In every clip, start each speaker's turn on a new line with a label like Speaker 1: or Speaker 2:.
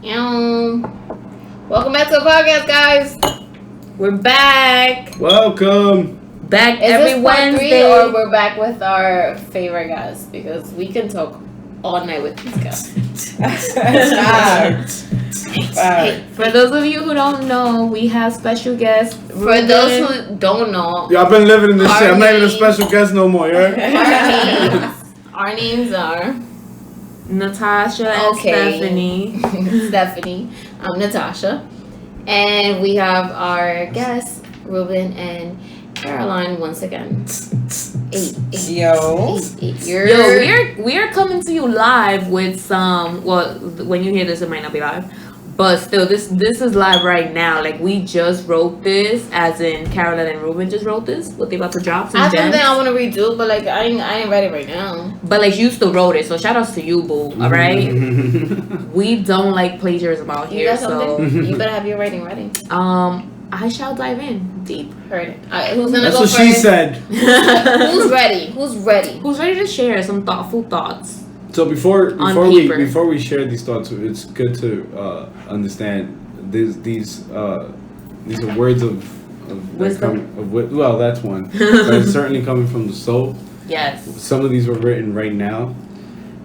Speaker 1: Welcome back to the podcast, guys. We're back.
Speaker 2: Welcome.
Speaker 1: Back
Speaker 3: Is
Speaker 1: every
Speaker 3: this part
Speaker 1: Wednesday.
Speaker 3: 3 or we're back with our favorite guests? Because we can talk all night with these guys.
Speaker 1: Hey, for those of you who don't know, we have special guests.
Speaker 3: For those who don't know,
Speaker 2: Y'all been living in this shit. I'm not even a special guest no more, yeah?
Speaker 3: our names are
Speaker 1: Natasha and Stephany.
Speaker 3: Stephany. I'm Natasha. And we have our guests, Ruben and Caroline, once again.
Speaker 1: Yo, we are coming to you live with some. Well, when you hear this, it might not be live, but still, this is live right now. Like, we just wrote this, as in Caroline and Ruben just wrote this. What they about to drop? Some
Speaker 3: I
Speaker 1: gems.
Speaker 3: something I want to redo, but like I ain't ready right now.
Speaker 1: But like, you still wrote it, so shout outs to you, boo. All right. We don't like plagiarism out
Speaker 3: You
Speaker 1: here,
Speaker 3: got
Speaker 1: so
Speaker 3: something? You better have your writing ready.
Speaker 1: I shall dive in deep.
Speaker 3: Heard it. All right, who's gonna
Speaker 2: That's
Speaker 3: go
Speaker 2: what
Speaker 3: first?
Speaker 2: she said.
Speaker 3: Who's ready? Who's ready?
Speaker 1: Who's ready to share some thoughtful thoughts?
Speaker 2: So before
Speaker 1: paper.
Speaker 2: we share these thoughts, it's good to understand these are words of
Speaker 1: Wisdom.
Speaker 2: Well, that's one. But it's certainly coming from the soul.
Speaker 1: Yes.
Speaker 2: Some of these were written right now.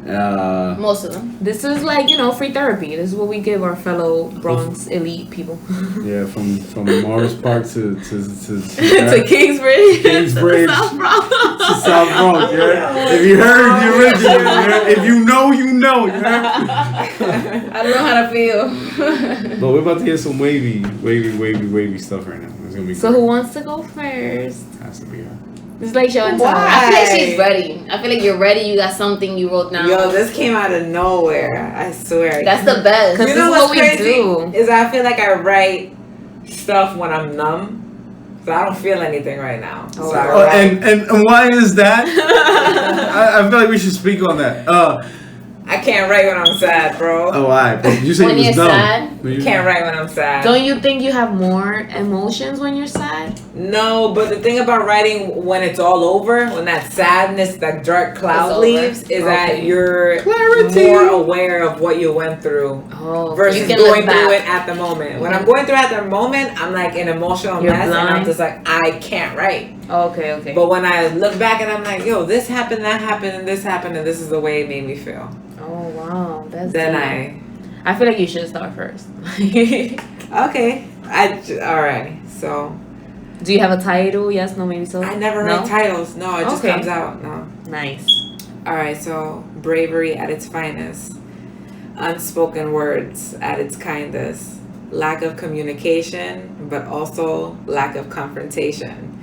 Speaker 3: Most of them.
Speaker 1: This is like, free therapy. This is what we give our fellow Bronx elite people.
Speaker 2: Yeah, from Morris Park to
Speaker 1: to Kingsbridge.
Speaker 2: Kingsbridge.
Speaker 1: To South Bronx.
Speaker 2: To South Bronx, yeah. If you heard the original, yeah. If you know, you know. Yeah.
Speaker 3: I don't know how to feel.
Speaker 2: But we're about to hear some wavy stuff right now. It's gonna be
Speaker 1: So
Speaker 2: great.
Speaker 1: who wants to go first?
Speaker 2: Has to be her.
Speaker 1: It's like show and tell.
Speaker 3: I feel like she's ready. I feel like you're ready. You got something you wrote down.
Speaker 4: Yo, this came out of nowhere. I swear.
Speaker 3: That's the best.
Speaker 1: Because
Speaker 4: You
Speaker 1: this
Speaker 4: know
Speaker 1: is what
Speaker 4: what's
Speaker 1: we
Speaker 4: crazy?
Speaker 1: do.
Speaker 4: Is I feel like I write stuff when I'm numb. So I don't feel anything right now. So I
Speaker 2: Oh,
Speaker 4: write.
Speaker 2: and why is that? I feel like we should speak on that.
Speaker 4: I can't write when I'm sad, bro.
Speaker 2: Oh, alright. But you said
Speaker 3: When
Speaker 2: you was
Speaker 3: you're
Speaker 2: dumb.
Speaker 3: sad?
Speaker 2: But you-
Speaker 4: Can't write when I'm sad.
Speaker 1: Don't you think you have more emotions when you're sad?
Speaker 4: No, but the thing about writing when it's all over, when that sadness, that dark cloud
Speaker 3: It's over.
Speaker 4: leaves, is that
Speaker 1: Okay.
Speaker 4: you're
Speaker 2: Clarity.
Speaker 4: more aware of what you went through
Speaker 1: Oh,
Speaker 4: versus
Speaker 3: You can
Speaker 4: going
Speaker 3: look
Speaker 4: through
Speaker 3: back.
Speaker 4: it at the moment. When I'm going through it at the moment, I'm like an emotional
Speaker 1: You're
Speaker 4: mess, and I'm
Speaker 1: blind.
Speaker 4: just like, I can't write.
Speaker 1: okay.
Speaker 4: But when I look back and I'm like, yo, this happened, that happened, and this happened, and this is the way it made me feel.
Speaker 1: Oh wow, that's
Speaker 4: Then
Speaker 1: deep. I feel like you should start first.
Speaker 4: okay, alright. So
Speaker 1: Do you have a title? Yes, no, maybe so.
Speaker 4: I never
Speaker 1: No?
Speaker 4: write titles. No, it just
Speaker 1: Okay.
Speaker 4: comes out. No.
Speaker 1: Nice.
Speaker 4: Alright, so bravery at its finest, unspoken words at its kindest, lack of communication, but also lack of confrontation.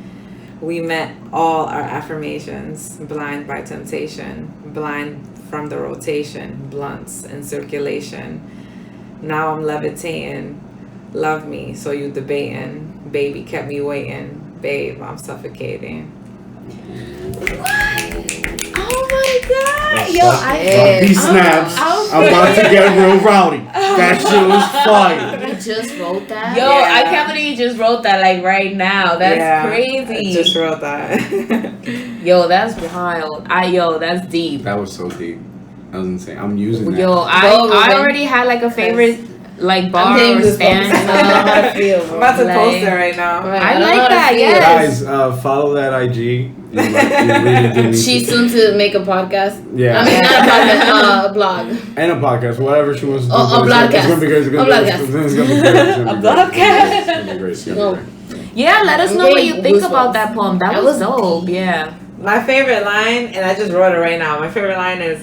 Speaker 4: We met all our affirmations, blind by temptation, blind from the rotation, blunts in circulation. Now I'm levitating, love me, so you debating, baby kept me waiting, babe, I'm suffocating.
Speaker 1: Oh my god. Yo,
Speaker 2: He snaps. I'm about to get real rowdy. That shit was fire.
Speaker 3: You just wrote that?
Speaker 1: Yo,
Speaker 4: Yeah.
Speaker 1: I can't believe you just wrote that like right now. That's
Speaker 4: Yeah,
Speaker 1: crazy.
Speaker 4: I just wrote that.
Speaker 1: Yo, that's wild. That's deep.
Speaker 2: That was so deep. I was insane. I'm using that.
Speaker 1: Yo, I
Speaker 3: Ruben.
Speaker 1: already had like a favorite like bar
Speaker 3: getting
Speaker 1: or
Speaker 3: goosebumps.
Speaker 1: stand.
Speaker 3: I don't know how to feel,
Speaker 4: I'm
Speaker 3: bro.
Speaker 4: about to
Speaker 1: Like-
Speaker 4: post it right now.
Speaker 3: Right,
Speaker 1: I
Speaker 3: don't
Speaker 1: like
Speaker 3: know how to
Speaker 1: that,
Speaker 3: feel.
Speaker 1: yes.
Speaker 2: Guys, follow that IG. You really do need
Speaker 3: She's
Speaker 2: to.
Speaker 3: soon to make a podcast.
Speaker 2: Yeah.
Speaker 3: I mean, not a podcast, a blog.
Speaker 2: And a podcast, whatever she wants to do.
Speaker 3: Oh, a
Speaker 2: It's
Speaker 3: blogcast.
Speaker 2: gonna be great. It's gonna
Speaker 3: A
Speaker 2: be great.
Speaker 3: blogcast.
Speaker 2: It's gonna be great. It's gonna be
Speaker 1: A
Speaker 2: great.
Speaker 1: blogcast.
Speaker 2: It's gonna be great. It's gonna be great.
Speaker 1: Yeah, let us
Speaker 3: I'm
Speaker 1: know what
Speaker 3: getting
Speaker 1: you think
Speaker 3: goosebumps.
Speaker 1: about that poem. That
Speaker 3: That
Speaker 1: was
Speaker 3: was
Speaker 1: dope. Yeah.
Speaker 4: My favorite line, and I just wrote it right now. My favorite line is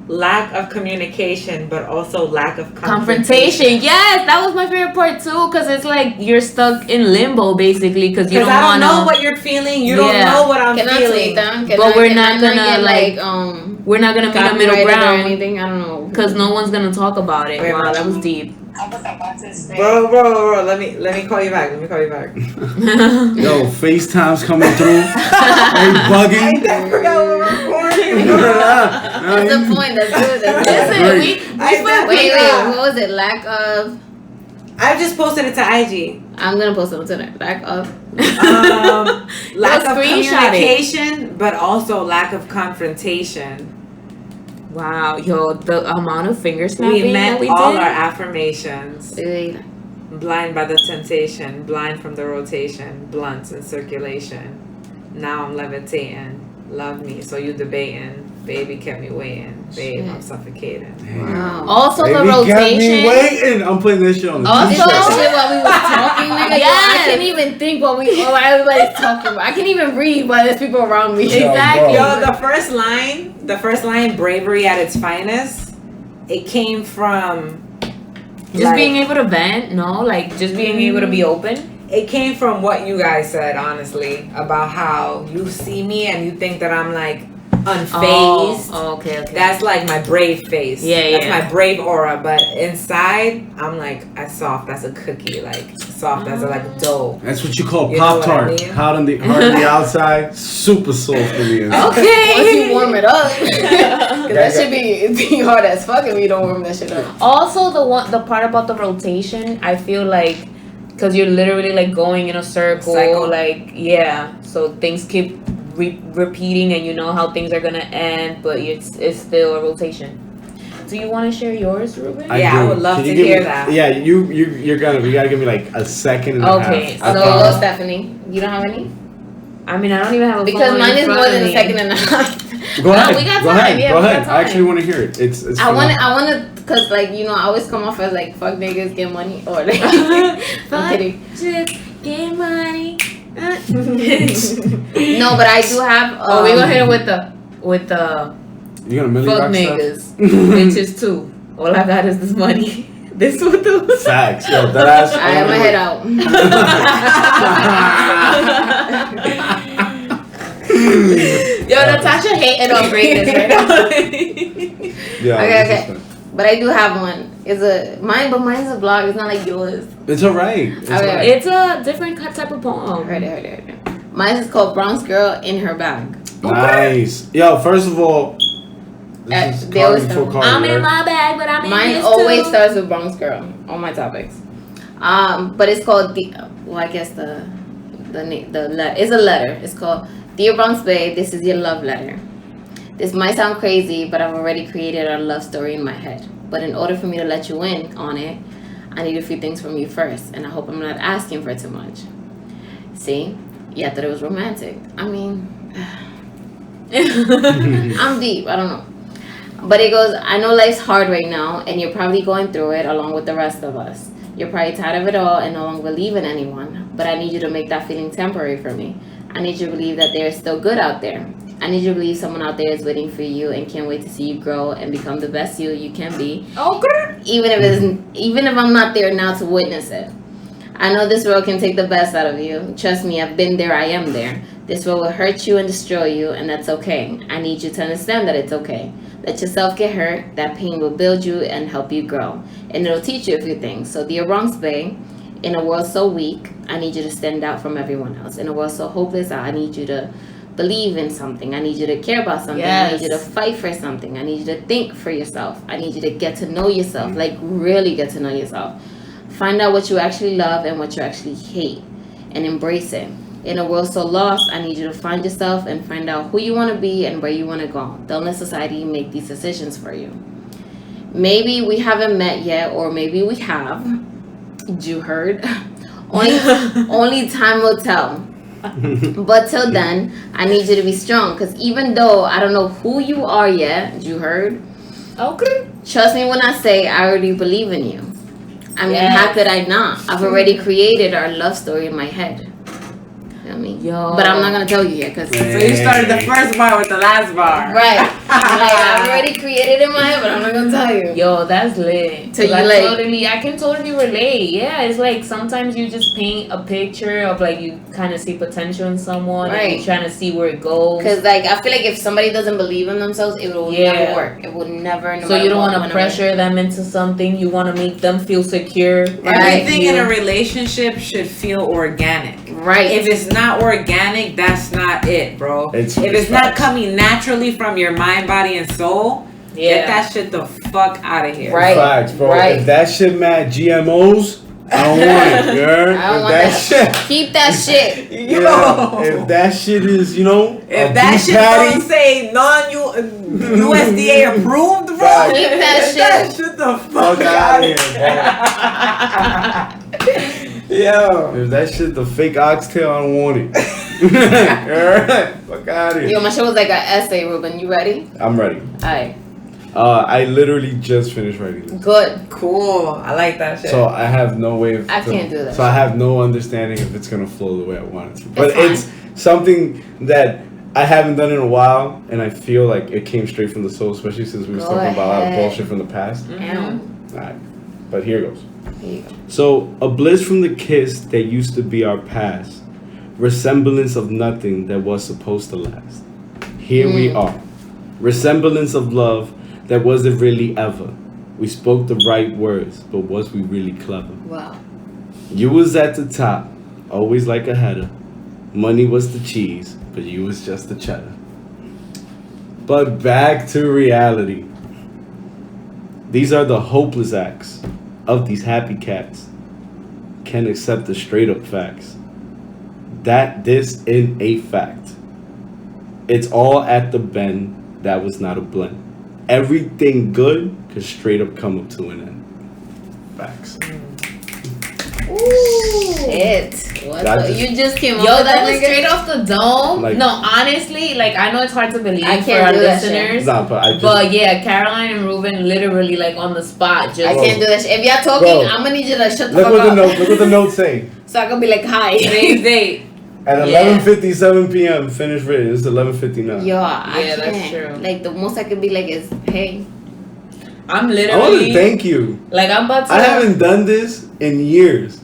Speaker 4: lack of communication, but also lack of
Speaker 1: Confrontation. Yes, that was my favorite part too, because it's like you're stuck in limbo basically, because you
Speaker 4: Because
Speaker 1: don't
Speaker 4: I
Speaker 1: want
Speaker 4: don't know
Speaker 1: to.
Speaker 4: what you're feeling. You
Speaker 1: Yeah.
Speaker 4: don't know what I'm
Speaker 3: Can I
Speaker 4: feeling.
Speaker 3: take that? Can
Speaker 1: But
Speaker 3: I-
Speaker 1: we're
Speaker 3: can
Speaker 1: not
Speaker 3: I
Speaker 1: gonna,
Speaker 3: get,
Speaker 1: like, We're not gonna meet a middle
Speaker 3: copyrighted or
Speaker 1: ground
Speaker 3: anything? I don't know.
Speaker 1: because no one's gonna talk about it.
Speaker 4: Wait,
Speaker 1: Wow,
Speaker 4: wait.
Speaker 1: that was deep.
Speaker 4: Bro, let me call you back. Let me call you back.
Speaker 2: Yo, FaceTime's coming through. Are you bugging?
Speaker 4: I forgot we were recording.
Speaker 3: That's the point. That's good. That's good.
Speaker 1: Listen,
Speaker 2: great.
Speaker 3: Wait. What was it? Lack of.
Speaker 4: I just posted it to IG.
Speaker 3: I'm gonna post it on Twitter. Lack of.
Speaker 4: Lack of
Speaker 1: screenshot it.
Speaker 4: communication, but also lack of confrontation.
Speaker 1: Wow, yo, the amount of finger snapping
Speaker 4: We
Speaker 1: that
Speaker 4: met
Speaker 1: we
Speaker 4: all
Speaker 1: did.
Speaker 4: our affirmations.
Speaker 3: Really?
Speaker 4: Blind by the temptation, blind from the rotation, blunts in circulation. Now I'm levitating. Love me, so you debating. Baby kept me waiting. Babe, I'm
Speaker 3: Shit.
Speaker 4: suffocating.
Speaker 3: Wow.
Speaker 1: Also, the
Speaker 2: Baby got me
Speaker 1: rotation.
Speaker 2: waiting. I'm putting this shit on the
Speaker 3: All this
Speaker 1: Also-
Speaker 2: t-shirt.
Speaker 3: shit while we was talking, nigga. Yo, I
Speaker 1: Yes.
Speaker 3: can't even think what everybody's talking about. I can't even read while there's people around me.
Speaker 2: Yo,
Speaker 1: Exactly.
Speaker 2: bro.
Speaker 4: Yo, the first line, bravery at its finest, it came from
Speaker 1: Just
Speaker 4: like,
Speaker 1: being able to vent, no, like just being able to be open.
Speaker 4: it came from what you guys said, honestly, about how you see me and you think that I'm like unfazed.
Speaker 1: Oh, okay, okay.
Speaker 4: That's like my brave face.
Speaker 1: Yeah,
Speaker 4: That's
Speaker 1: yeah.
Speaker 4: my brave aura. But inside, I'm like as soft as a cookie, like soft as a like dough.
Speaker 2: That's what you call
Speaker 4: You know what I
Speaker 2: Pop-Tart.
Speaker 4: mean?
Speaker 2: Hard on the outside, super soft on the inside.
Speaker 3: Once
Speaker 1: Okay.
Speaker 3: you warm it up, 'cause that should be hard as fuck if you don't warm that shit up.
Speaker 1: Also, the part about the rotation, I feel like, because you're literally like going in a circle,
Speaker 4: Cycle.
Speaker 1: like so things keep repeating, and you know how things are gonna end, but it's still a rotation. Do you want to share yours, Ruben?
Speaker 4: Yeah, I
Speaker 2: do.
Speaker 4: would love
Speaker 2: Can
Speaker 4: to
Speaker 2: you give
Speaker 4: hear
Speaker 2: me-
Speaker 4: that.
Speaker 2: Yeah, you gotta give me like a second and
Speaker 1: Okay,
Speaker 2: a half.
Speaker 3: So
Speaker 1: So-
Speaker 3: go, Stephanie. You don't have any?
Speaker 1: I mean, I don't even have a
Speaker 3: Because
Speaker 1: phone
Speaker 3: mine
Speaker 1: in
Speaker 3: is
Speaker 1: front
Speaker 3: more
Speaker 1: of
Speaker 3: than a
Speaker 1: me.
Speaker 3: second and a half.
Speaker 2: Go ahead.
Speaker 1: we got
Speaker 2: go
Speaker 1: time.
Speaker 2: ahead.
Speaker 1: Yeah,
Speaker 2: go
Speaker 1: we got
Speaker 2: ahead. I
Speaker 1: time.
Speaker 2: actually want to hear it. It's
Speaker 3: I want to, cause like I always come off as like fuck niggas get money or like I'm kidding.
Speaker 1: Just get money.
Speaker 3: No, but I do have.
Speaker 1: Oh, we gonna hit it with the
Speaker 2: You gonna Millie
Speaker 1: fuck
Speaker 2: Rock
Speaker 1: niggas,
Speaker 2: stuff?
Speaker 1: bitches too. All I got is this money. This will do.
Speaker 2: Facts. Yo, that ass.
Speaker 3: I am gonna head out.
Speaker 1: Yo, Natasha hating on greatness right now.
Speaker 2: Yeah.
Speaker 3: Okay,
Speaker 2: this is
Speaker 3: okay. But I do have one. But mine's a blog. It's not like yours.
Speaker 2: fun. It's alright. It's
Speaker 3: Okay.
Speaker 2: alright.
Speaker 1: It's a different type of poem.
Speaker 3: Heard it. Mine is called Bronx Girl in Her Bag.
Speaker 2: Nice. Yo, first of all, this is
Speaker 3: they always
Speaker 2: Cardi for
Speaker 3: tell-
Speaker 2: Cardi.
Speaker 1: I'm in
Speaker 2: right?
Speaker 1: my bag, but I'm in
Speaker 3: Mine
Speaker 1: this
Speaker 3: always
Speaker 1: too.
Speaker 3: starts with Bronx Girl on my topics. But it's called I guess it's a letter. It's called Dear Bronx Babe, this is your love letter. This might sound crazy, but I've already created a love story in my head. But in order for me to let you in on it, I need a few things from you first, and I hope I'm not asking for too much. See? Yeah, I thought it was romantic. I mean, I'm deep. I don't know. But it goes, I know life's hard right now, and you're probably going through it along with the rest of us. You're probably tired of it all and no longer believe in anyone. But I need you to make that feeling temporary for me. I need you to believe that there is still good out there. I need you to believe someone out there is waiting for you and can't wait to see you grow and become the best you can be.
Speaker 1: Okay.
Speaker 3: Even if I'm not there now to witness it. I know this world can take the best out of you. Trust me, I've been there, I am there. This world will hurt you and destroy you, and that's okay. I need you to understand that it's okay. Let yourself get hurt. That pain will build you and help you grow. And it'll teach you a few things. So dear Bronx Bay, in a world so weak, I need you to stand out from everyone else. In a world so hopeless, I need you to believe in something. I need you to care about something. I need you to fight for something. I need you to think for yourself. I need you to get to know yourself, like really get to know yourself. Find out what you actually love and what you actually hate and embrace it. In a world so lost, I need you to find yourself and find out who you want to be and where you want to go. Don't let society make these decisions for you. Maybe we haven't met yet, or maybe we have. You heard? Only time will tell. But till then, I need you to be strong, because even though I don't know who you are yet, you heard?
Speaker 1: Okay.
Speaker 3: Trust me when I say I already believe in you. I mean,
Speaker 1: Yes.
Speaker 3: how could I not? I've already created our love story in my head. You know what I mean?
Speaker 1: Yo.
Speaker 3: But I'm not going to tell you yet, because...
Speaker 4: So you started the first bar with the last bar.
Speaker 3: Right. I've already created in my head, but I'm not going to tell you.
Speaker 1: Yo, that's lit.
Speaker 3: So you
Speaker 1: I
Speaker 3: like-
Speaker 1: I can totally relate. Yeah, it's like sometimes you just paint a picture of like you kind of see potential in someone and
Speaker 3: Right.
Speaker 1: you're trying to see where it goes.
Speaker 3: Because, like, I feel like if somebody doesn't believe in themselves, it will
Speaker 1: Yeah.
Speaker 3: never work. It will never, no
Speaker 1: So
Speaker 3: matter
Speaker 1: you don't
Speaker 3: what,
Speaker 1: want to
Speaker 3: whenever-
Speaker 1: pressure them into something. You want to make them feel secure.
Speaker 4: Everything in
Speaker 1: You-
Speaker 4: a relationship should feel organic.
Speaker 3: Right.
Speaker 4: If it's not organic, that's not it, bro.
Speaker 2: It's
Speaker 4: if it's not
Speaker 2: facts.
Speaker 4: coming naturally from your mind, body, and soul, get
Speaker 1: Yeah.
Speaker 4: that shit the fuck out of here.
Speaker 3: Right.
Speaker 2: Facts, bro.
Speaker 3: right.
Speaker 2: If that shit mad GMOs, I don't want it. You heard?
Speaker 3: I don't
Speaker 2: If
Speaker 3: want
Speaker 2: that
Speaker 3: that.
Speaker 2: shit.
Speaker 3: Keep that shit.
Speaker 4: Yo.
Speaker 2: Yeah, if that shit is,
Speaker 4: If that shit don't say non-USDA approved, bro,
Speaker 2: Right.
Speaker 3: Keep that
Speaker 4: that
Speaker 3: shit.
Speaker 4: shit the fuck
Speaker 2: Fuck
Speaker 4: out
Speaker 2: out
Speaker 4: of here, bro. Yo.
Speaker 2: If that shit the fake oxtail, I don't want it. Alright? Fuck out of
Speaker 3: Yo,
Speaker 2: here.
Speaker 3: my shit was like an essay, Ruben. You ready?
Speaker 2: I'm ready.
Speaker 3: Alright.
Speaker 2: I literally just finished writing this.
Speaker 3: Good.
Speaker 4: Cool. I like that shit.
Speaker 2: So I have no way of.
Speaker 3: I can't do that.
Speaker 2: So I have no understanding if it's gonna flow the way I want it to. But
Speaker 3: fine.
Speaker 2: it's something that I haven't done in a while, and I feel like it came straight from the soul, especially since we were
Speaker 3: Go
Speaker 2: talking about a lot of
Speaker 3: ahead.
Speaker 2: bullshit from the past.
Speaker 3: Mm-hmm.
Speaker 2: Alright, but here goes.
Speaker 3: Here you go.
Speaker 2: So, a bliss from the kiss that used to be our past, resemblance of nothing that was supposed to last. Here we are, resemblance of love that wasn't really ever. We spoke the right words, but was we really clever?
Speaker 3: Wow.
Speaker 2: You was at the top, always like a header. Money was the cheese, but you was just the cheddar. But back to reality. These are the hopeless acts of these happy cats. Can't accept the straight up facts. That this ain't a fact. It's all at the bend, that was not a blend. Everything good could straight up come up to an end. Facts.
Speaker 3: Ooh. Shit. What
Speaker 2: That
Speaker 3: the-
Speaker 2: just-
Speaker 3: you just came
Speaker 1: Yo,
Speaker 3: up with
Speaker 1: that was
Speaker 3: nigga?
Speaker 1: straight off the dome.
Speaker 2: Like-
Speaker 1: No, honestly, like I know it's hard to believe
Speaker 3: I
Speaker 1: for
Speaker 3: can't
Speaker 1: our
Speaker 3: do that shit.
Speaker 1: listeners.
Speaker 2: Nah, but I just.
Speaker 1: But yeah, Caroline and Ruben literally like on the spot just
Speaker 3: I can't do that shit. If y'all talking,
Speaker 2: Bro.
Speaker 3: I'm gonna need you to shut the
Speaker 2: Look
Speaker 3: fuck
Speaker 2: what the
Speaker 3: up.
Speaker 2: note. Look what the notes say.
Speaker 3: So I can be like, hi.
Speaker 1: today's date.
Speaker 2: At
Speaker 1: Yeah.
Speaker 2: 11:57 p.m. Finished written. It's 11:59.
Speaker 3: Yo, I
Speaker 1: Yeah, that's
Speaker 3: can't.
Speaker 1: true.
Speaker 3: Like the most I could be like is, hey.
Speaker 1: I'm
Speaker 2: I want
Speaker 1: literally
Speaker 2: to thank you.
Speaker 1: like I'm about to.
Speaker 2: I haven't done this in years.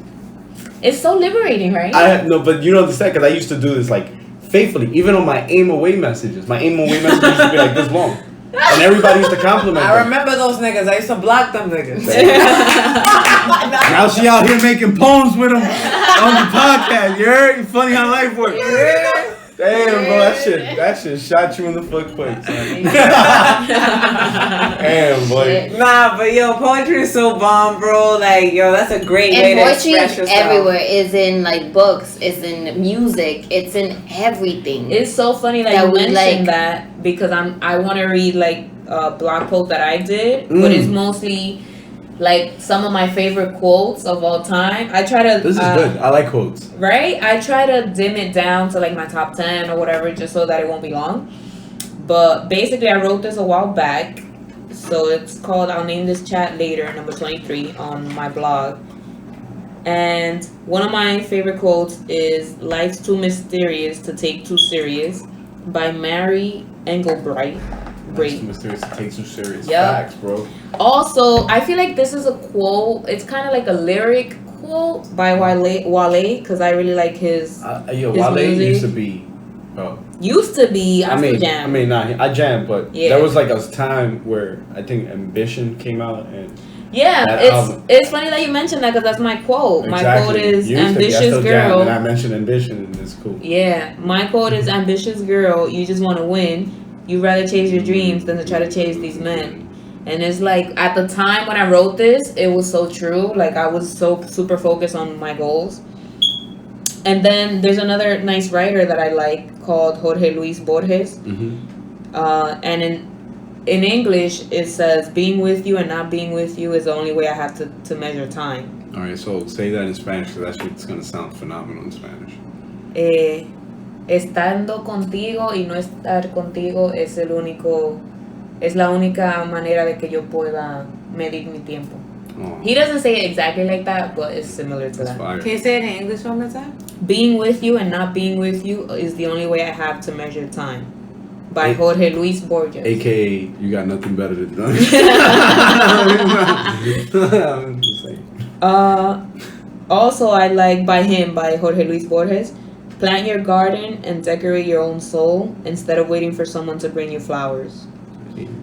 Speaker 1: It's so liberating, right?
Speaker 2: No, but you don't understand because I used to do this like faithfully, even on my aim away messages. My aim away messages used to be like this long, and everybody used to compliment
Speaker 4: I
Speaker 2: them.
Speaker 4: remember those niggas. I used to block them niggas.
Speaker 2: Now she out here making poems with them on the podcast. You heard? Funny how life works. Damn, bro, that shit shot you in the foot quick, son. Damn, boy.
Speaker 3: Shit.
Speaker 4: Nah, but yo, poetry is so bomb, bro. Like, yo, that's a great way
Speaker 3: And
Speaker 4: to
Speaker 3: poetry
Speaker 4: express
Speaker 3: is
Speaker 4: yourself.
Speaker 3: everywhere. It's in like books. It's in music. It's in everything.
Speaker 1: It's so funny that
Speaker 3: That
Speaker 1: you
Speaker 3: we
Speaker 1: mentioned
Speaker 3: like.
Speaker 1: that because I want to read like a blog post that I did, but it's mostly like some of my favorite quotes of all time. I try to
Speaker 2: This is good. I like quotes.
Speaker 1: right? I try to dim it down to like my top 10 or whatever just so that it won't be long. But basically, I wrote this a while back. So it's called I'll name this chat later, number 23 on my blog. And one of my favorite quotes is "Life's too mysterious to take too serious" by Mary Engelbreit.
Speaker 2: That's mysterious to take too serious.
Speaker 1: Yep.
Speaker 2: Facts, bro.
Speaker 1: Also, I feel like this is a quote. It's kind of like a lyric quote by Wale, because I really like his.
Speaker 2: Yo,
Speaker 1: His
Speaker 2: Wale
Speaker 1: music.
Speaker 2: used to be. Bro.
Speaker 1: Used to be. I jam.
Speaker 2: I jammed, but
Speaker 1: Yeah.
Speaker 2: there was like a time where I think Ambition came out and
Speaker 1: Yeah,
Speaker 2: that
Speaker 1: it's
Speaker 2: album.
Speaker 1: it's funny that you mentioned that because that's my quote. My
Speaker 2: exactly.
Speaker 1: quote is
Speaker 2: You used to be, I
Speaker 1: ambitious
Speaker 2: still jam,
Speaker 1: girl.
Speaker 2: and I mentioned Ambition, and it's cool.
Speaker 1: Yeah, my quote is ambitious girl. You just want to win. You rather chase your dreams than to try to chase these men. And it's like at the time when I wrote this, it was so true. Like I was so super focused on my goals. And then there's another nice writer that I like called Jorge Luis Borges. And in English, it says, "Being with you and not being with you is the only way I have to measure time."
Speaker 2: All right, so say that in Spanish because that shit's gonna sound phenomenal in Spanish.
Speaker 1: Estando contigo y no estar contigo es la única manera de que yo pueda medir mi tiempo.
Speaker 2: Oh,
Speaker 1: He doesn't say it exactly like that, but it's similar to
Speaker 2: that's
Speaker 1: that.
Speaker 2: fire.
Speaker 4: Can you say it in English one more time?
Speaker 1: Being with you and not being with you is the only way I have to measure time. By
Speaker 2: Hey.
Speaker 1: Jorge Luis Borges.
Speaker 2: AKA, you got nothing better to do. I'm just saying.
Speaker 1: Also, I like by Jorge Luis Borges. Plant your garden and decorate your own soul instead of waiting for someone to bring you flowers.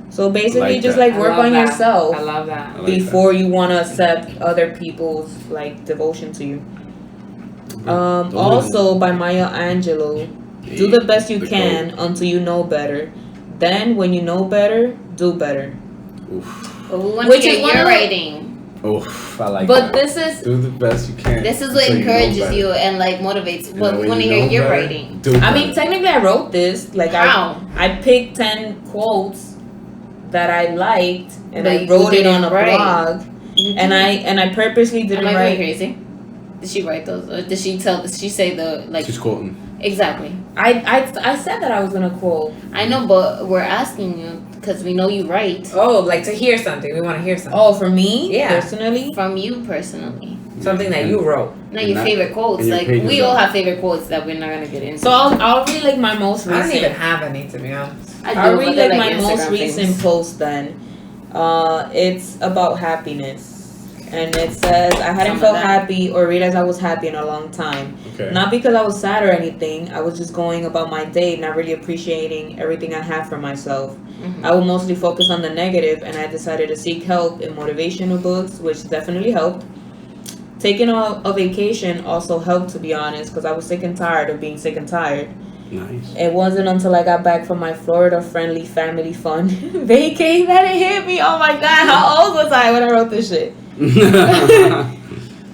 Speaker 1: So basically,
Speaker 2: Like
Speaker 1: just
Speaker 2: that.
Speaker 1: like work on yourself
Speaker 4: I love that.
Speaker 2: I like
Speaker 1: before you want to accept other people's like devotion to you. Also by Maya Angelou, do the best you can until you know better. Then when you know better, do better.
Speaker 2: Oof.
Speaker 3: But we want
Speaker 1: Which
Speaker 3: to
Speaker 1: is
Speaker 3: get
Speaker 1: one
Speaker 3: your
Speaker 1: of the-
Speaker 3: rating.
Speaker 2: Oh, I like
Speaker 1: But
Speaker 2: that.
Speaker 1: this is
Speaker 2: Do the best you can.
Speaker 3: This is what
Speaker 2: until you know
Speaker 3: encourages
Speaker 2: better.
Speaker 3: you and like motivates.
Speaker 2: And
Speaker 3: But
Speaker 2: then
Speaker 3: we
Speaker 2: when
Speaker 3: want to
Speaker 2: you
Speaker 3: hear
Speaker 2: know
Speaker 3: your
Speaker 2: better,
Speaker 3: writing.
Speaker 2: do
Speaker 1: I mean,
Speaker 2: better.
Speaker 1: technically, I wrote this. Like,
Speaker 3: How?
Speaker 1: I picked 10 quotes that I liked, and
Speaker 3: But
Speaker 1: I
Speaker 3: you
Speaker 1: wrote it on a
Speaker 3: didn't write.
Speaker 1: blog. And I purposely didn't
Speaker 3: Am I going
Speaker 1: write.
Speaker 3: crazy? Did she write those, or did she tell? Did she say the like?
Speaker 2: She's quoting.
Speaker 3: Exactly.
Speaker 1: I said that I was gonna quote.
Speaker 3: I know, but we're asking you because we know you write
Speaker 4: Oh, like to hear something. We want to hear something.
Speaker 1: Oh, for me,
Speaker 4: Yeah.
Speaker 1: personally.
Speaker 3: from you personally.
Speaker 4: Something that you wrote.
Speaker 3: Not
Speaker 2: And
Speaker 3: your
Speaker 2: that-
Speaker 3: favorite quotes.
Speaker 2: and your
Speaker 3: Like
Speaker 2: pages
Speaker 3: we all
Speaker 2: up.
Speaker 3: have favorite quotes that we're not gonna get into.
Speaker 1: So I'll read like my most
Speaker 4: I don't even
Speaker 1: recent.
Speaker 4: have any, to be honest.
Speaker 1: I'll read
Speaker 3: but they're,
Speaker 1: like my
Speaker 3: Instagram
Speaker 1: most recent
Speaker 3: famous.
Speaker 1: post then. It's about happiness. And it says, I hadn't
Speaker 3: Some of
Speaker 1: felt
Speaker 3: that.
Speaker 1: happy or realized I was happy in a long time.
Speaker 2: Okay.
Speaker 1: Not because I was sad or anything. I was just going about my day, not really appreciating everything I have for myself.
Speaker 3: Mhm.
Speaker 1: I would mostly focus on the negative, and I decided to seek help in motivational books, which definitely helped. Taking a vacation also helped, to be honest, because I was sick and tired of being sick and tired.
Speaker 2: Nice.
Speaker 1: It wasn't until I got back from my Florida-friendly family fun vacay that it hit me. Oh my God, how old was I when I wrote this shit?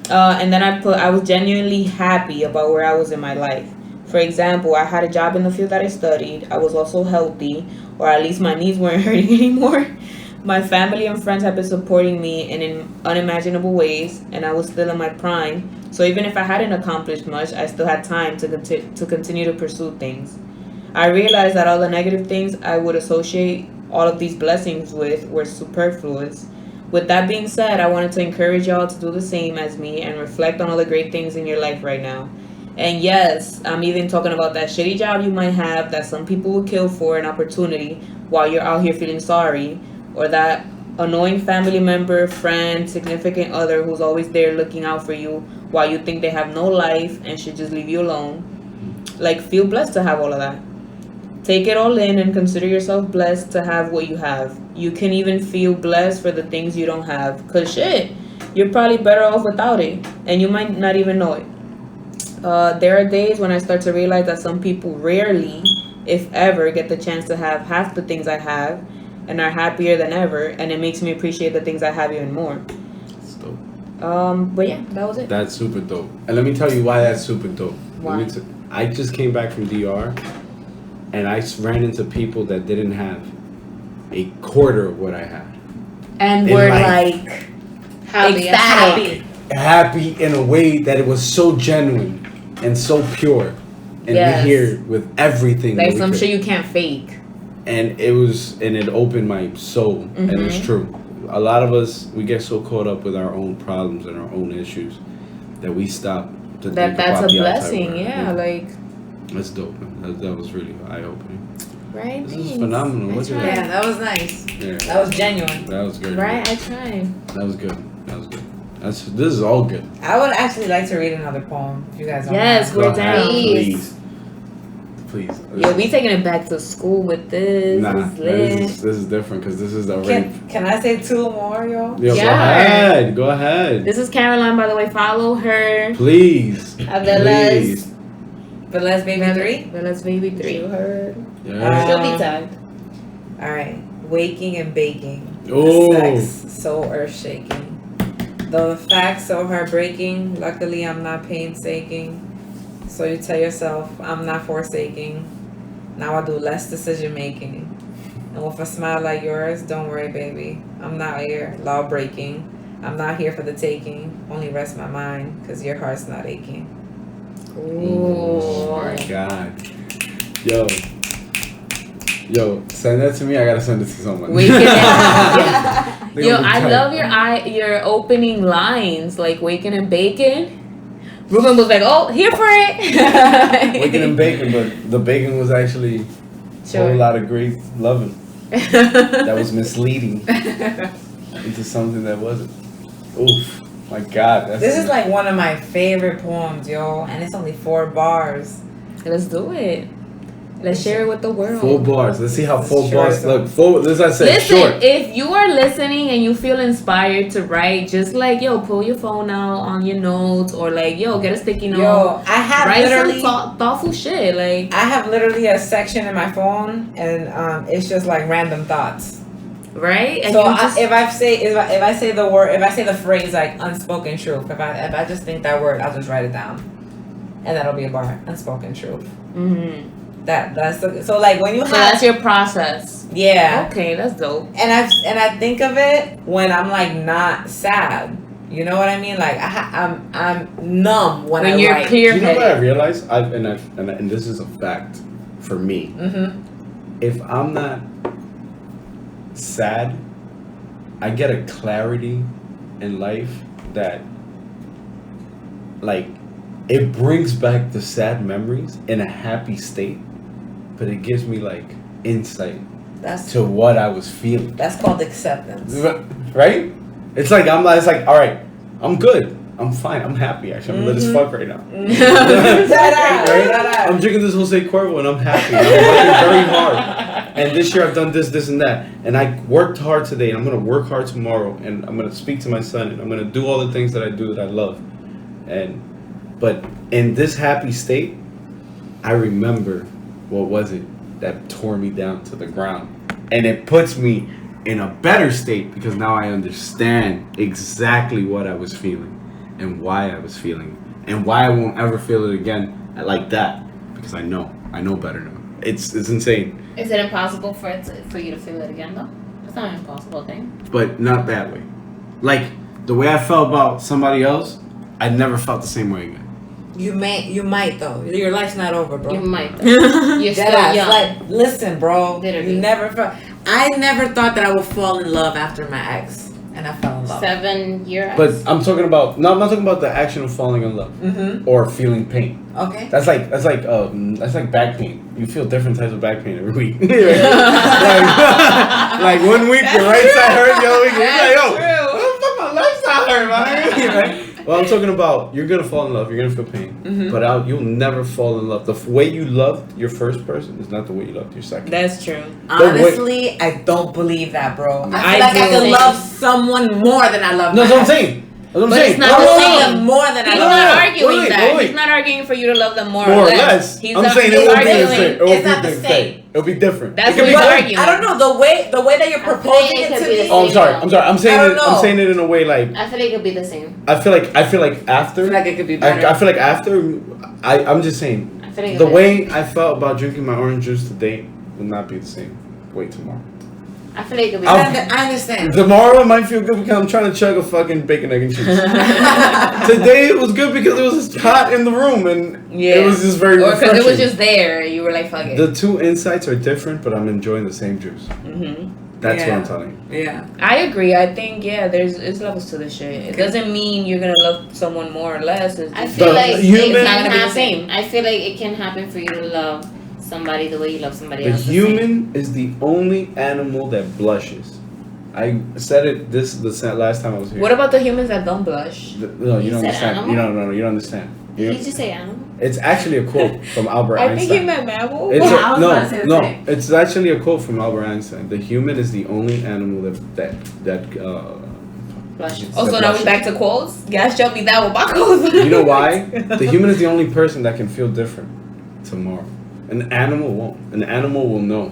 Speaker 1: And then I was genuinely happy about where I was in my life. For example, I had a job in the field that I studied. I was also healthy, or at least my knees weren't hurting anymore. My family and friends have been supporting me in unimaginable ways, and I was still in my prime. So even if I hadn't accomplished much, I still had time to continue to pursue things. I realized that all the negative things I would associate all of these blessings with were superfluous. With that being said, I wanted to encourage y'all to do the same as me and reflect on all the great things in your life right now. And yes, I'm even talking about that shitty job you might have that some people will kill for an opportunity while you're out here feeling sorry, or that annoying family member, friend, significant other who's always there looking out for you while you think they have no life and should just leave you alone. Like, feel blessed to have all of that. Take it all in and consider yourself blessed to have what you have. You can even feel blessed for the things you don't have. Cause shit, you're probably better off without it, and you might not even know it. There are days when I start to realize that some people rarely, if ever, get the chance to have half the things I have and are happier than ever, and it makes me appreciate the things I have even more.
Speaker 2: That's dope.
Speaker 1: But yeah, that was it.
Speaker 2: That's super dope. And let me tell you why that's super dope.
Speaker 1: Why?
Speaker 2: I just came back from DR, and I ran into people that didn't have a quarter of what I had.
Speaker 1: And
Speaker 2: In
Speaker 1: we're
Speaker 2: life.
Speaker 1: like
Speaker 3: Happy.
Speaker 1: ecstatic.
Speaker 2: Happy in a way that it was so genuine and so pure. And
Speaker 1: Yes.
Speaker 2: we here with everything.
Speaker 1: Like
Speaker 2: that we
Speaker 1: some
Speaker 2: could.
Speaker 1: shit you can't fake.
Speaker 2: And it opened my soul. And
Speaker 1: Mm-hmm.
Speaker 2: it's true. A lot of us, we get so caught up with our own problems and our own issues that we stop to think
Speaker 1: That's
Speaker 2: about
Speaker 1: a
Speaker 2: the outside
Speaker 1: blessing,
Speaker 2: world.
Speaker 1: yeah. Like,
Speaker 2: That's dope, man. That was really eye-opening.
Speaker 1: right?
Speaker 2: This is
Speaker 1: Thanks.
Speaker 2: phenomenal.
Speaker 1: I
Speaker 2: Look at
Speaker 1: tried.
Speaker 4: Yeah, that was nice.
Speaker 2: Yeah.
Speaker 4: That was genuine.
Speaker 2: That was good.
Speaker 1: Right, I tried.
Speaker 2: That was good. That was good. This is all good.
Speaker 4: I would actually like to read another poem, if you guys don't
Speaker 1: Yes,
Speaker 4: mind.
Speaker 1: we're
Speaker 2: Go ahead,
Speaker 1: down.
Speaker 2: please. Please.
Speaker 1: Yo, we taking it back to school with this.
Speaker 2: Nah,
Speaker 1: This is lit.
Speaker 2: this is different because this is already.
Speaker 4: Can I say two more, yo?
Speaker 2: Yo,
Speaker 1: Yeah.
Speaker 2: go ahead. Go ahead.
Speaker 1: This is Caroline, by the way. Follow her.
Speaker 2: Please.
Speaker 3: Abelas.
Speaker 2: Please.
Speaker 4: But let's baby three.
Speaker 1: Bella's baby 3.
Speaker 3: You heard.
Speaker 2: Yeah.
Speaker 3: She'll be tagged.
Speaker 4: All right. Waking and baking.
Speaker 2: Oh.
Speaker 4: Sex so earth shaking. Though the facts so heartbreaking, luckily I'm not painstaking. So you tell yourself I'm not forsaking. Now I do less decision making. And with a smile like yours, don't worry, baby. I'm not here law breaking. I'm not here for the taking. Only rest my mind, cause your heart's not aching.
Speaker 2: Oh my God. Yo, send that to me. I gotta send it to someone.
Speaker 1: Waking and
Speaker 2: They
Speaker 1: Yo,
Speaker 2: gonna be
Speaker 1: I
Speaker 2: tight.
Speaker 1: love your opening lines, like waking and bacon. Ruben was like, "Oh, here for it."
Speaker 2: Waking and bacon, but the bacon was actually a
Speaker 1: Sure.
Speaker 2: whole lot of great loving that was misleading into something that wasn't. Oof, my God.
Speaker 4: This is like one of my favorite poems, yo, and it's only 4 bars.
Speaker 1: Let's do it. Let's share it with the world.
Speaker 2: 4 bars. Let's see how
Speaker 4: This
Speaker 2: 4
Speaker 4: is
Speaker 2: bars
Speaker 4: short.
Speaker 2: look. 4. This I said
Speaker 1: Listen,
Speaker 2: short.
Speaker 1: if you are listening and you feel inspired to write, just like, yo, pull your phone out on your notes, or like, yo, get a sticky note.
Speaker 4: Yo, I have
Speaker 1: Write
Speaker 4: literally
Speaker 1: some thoughtful shit. Like,
Speaker 4: I have literally a section in my phone, and it's just like random thoughts.
Speaker 1: right? And
Speaker 4: So
Speaker 1: you just,
Speaker 4: if I say the word, if I say the phrase like unspoken truth, if I just think that word, I'll just write it down, and that'll be a bar. Unspoken truth.
Speaker 1: mhm.
Speaker 4: So like when you
Speaker 1: So
Speaker 4: have
Speaker 1: that's your process.
Speaker 4: yeah,
Speaker 1: Okay, that's dope.
Speaker 4: and I think of it when I'm like not sad. You know what I mean? Like I'm numb when I
Speaker 1: When you're
Speaker 4: write.
Speaker 1: clear
Speaker 2: You know what I
Speaker 1: headed.
Speaker 2: realized? And this is a fact for me.
Speaker 4: Mm-hmm.
Speaker 2: If I'm not sad, I get a clarity in life that, like, it brings back the sad memories in a happy state, but it gives me like insight
Speaker 4: That's
Speaker 2: to what I was feeling.
Speaker 4: that's called acceptance.
Speaker 2: Right? It's like all right, I'm good. I'm fine. I'm happy. Actually, I'm lit as fuck right now. Right? I'm drinking this Jose Cuervo and I'm happy. I'm working very hard. And this year I've done this, and that. And I worked hard today, and I'm gonna work hard tomorrow. And I'm gonna speak to my son, and I'm gonna do all the things that I do that I love. But in this happy state, I remember what was it that tore me down to the ground, and it puts me in a better state because now I understand exactly what I was feeling and why I was feeling it and why I won't ever feel it again like that, because I know better now. It's insane,
Speaker 3: Is it impossible for you to feel it again though? It's not an impossible thing.
Speaker 2: but not that way. Like the way I felt about somebody else, I never felt the same way again.
Speaker 4: You might though. Your life's not over, bro.
Speaker 3: You might though. You're still
Speaker 4: Deadass.
Speaker 3: young.
Speaker 4: Like, listen, bro.
Speaker 3: Literally.
Speaker 4: You never felt. I never thought that I would fall in love after my ex, and I fell in love.
Speaker 3: 7 years.
Speaker 2: But I'm talking about I'm not talking about the action of falling in love or feeling pain.
Speaker 4: Okay.
Speaker 2: That's like back pain. You feel different types of back pain every week. like 1 week your right side hurts, the other week you're like, yo, what the fuck my left side hurt, man? Right? Well, I'm talking about you're gonna fall in love, you're gonna feel pain, but you'll never fall in love. The way you loved your first person is not the way you loved your second.
Speaker 1: That's true.
Speaker 4: Honestly, I don't believe that, bro. I feel
Speaker 1: I
Speaker 4: like I
Speaker 1: do.
Speaker 4: can love someone more than I love.
Speaker 2: No, that's what I'm
Speaker 4: ex.
Speaker 2: saying. That's what I'm
Speaker 1: But
Speaker 2: saying.
Speaker 1: it's not
Speaker 4: I
Speaker 1: the
Speaker 4: will
Speaker 1: same.
Speaker 4: love them more than I
Speaker 1: He's
Speaker 4: love.
Speaker 1: not
Speaker 2: no,
Speaker 1: arguing
Speaker 2: wait,
Speaker 1: that.
Speaker 2: wait.
Speaker 1: He's not arguing for you to love them more
Speaker 2: More
Speaker 1: or
Speaker 2: or
Speaker 1: less.
Speaker 2: less.
Speaker 1: He's
Speaker 2: I'm
Speaker 1: not,
Speaker 2: saying
Speaker 1: he's
Speaker 2: it won't be the
Speaker 1: arguing.
Speaker 2: same. It won't
Speaker 4: It's
Speaker 2: be
Speaker 4: not
Speaker 2: the
Speaker 4: the
Speaker 2: same.
Speaker 4: same.
Speaker 2: It'll be different.
Speaker 1: That's
Speaker 2: It could
Speaker 1: what
Speaker 2: be
Speaker 1: he's
Speaker 2: different.
Speaker 1: arguing.
Speaker 4: I don't know the way that you're proposing
Speaker 3: it
Speaker 4: it
Speaker 3: could
Speaker 4: to
Speaker 3: be the
Speaker 4: me.
Speaker 2: Oh, I'm sorry. I'm
Speaker 4: I
Speaker 2: saying
Speaker 4: don't
Speaker 2: it. I'm
Speaker 4: know.
Speaker 2: saying it in a way like
Speaker 3: I feel like it'll be the same.
Speaker 2: I feel like after.
Speaker 4: I feel like it could be better.
Speaker 2: I feel like after. I'm just saying.
Speaker 3: I feel like
Speaker 2: The
Speaker 3: it'll be-
Speaker 2: way I felt about drinking my orange juice today will not be the same way tomorrow.
Speaker 3: I feel like it'll be
Speaker 2: I'll-
Speaker 3: the same.
Speaker 4: I understand.
Speaker 2: Tomorrow it might feel good because I'm trying to chug a fucking bacon, egg, and cheese. Today it was good because it was hot in the room and it was just very
Speaker 1: Or because
Speaker 2: refreshing.
Speaker 1: it was just there. You were like, fuck it.
Speaker 2: The two insights are different, but I'm enjoying the same juice. That's what I'm telling you.
Speaker 4: Yeah.
Speaker 1: I agree. I think it's levels to this shit. It doesn't mean you're gonna love someone more or less. It's
Speaker 3: I
Speaker 1: just,
Speaker 3: feel
Speaker 2: The
Speaker 3: like
Speaker 2: human-
Speaker 3: it
Speaker 1: It's not
Speaker 3: can
Speaker 1: gonna be the
Speaker 3: happen.
Speaker 1: same.
Speaker 3: I feel like it can happen for you to love somebody the way you love somebody
Speaker 2: The
Speaker 3: else.
Speaker 2: human is the only animal that blushes. I said it last time I was here.
Speaker 1: what about the humans that don't blush?
Speaker 2: No, you
Speaker 3: You
Speaker 2: don't
Speaker 3: said
Speaker 2: understand.
Speaker 3: animal?
Speaker 2: You don't understand.
Speaker 3: Did you just say animal?
Speaker 2: It's actually a quote from Albert Einstein.
Speaker 1: meant mammal.
Speaker 2: It's
Speaker 3: Yeah, I was about to say the
Speaker 2: no.
Speaker 3: same.
Speaker 2: It's actually a quote from Albert Einstein. The human is the only animal that
Speaker 3: Blushes.
Speaker 1: Oh, so
Speaker 2: that
Speaker 1: now
Speaker 2: blushes.
Speaker 1: we back to quotes? Guys, show me that with Bacos.
Speaker 2: You know why? The human is the only person that can feel different tomorrow. An animal won't. An animal will know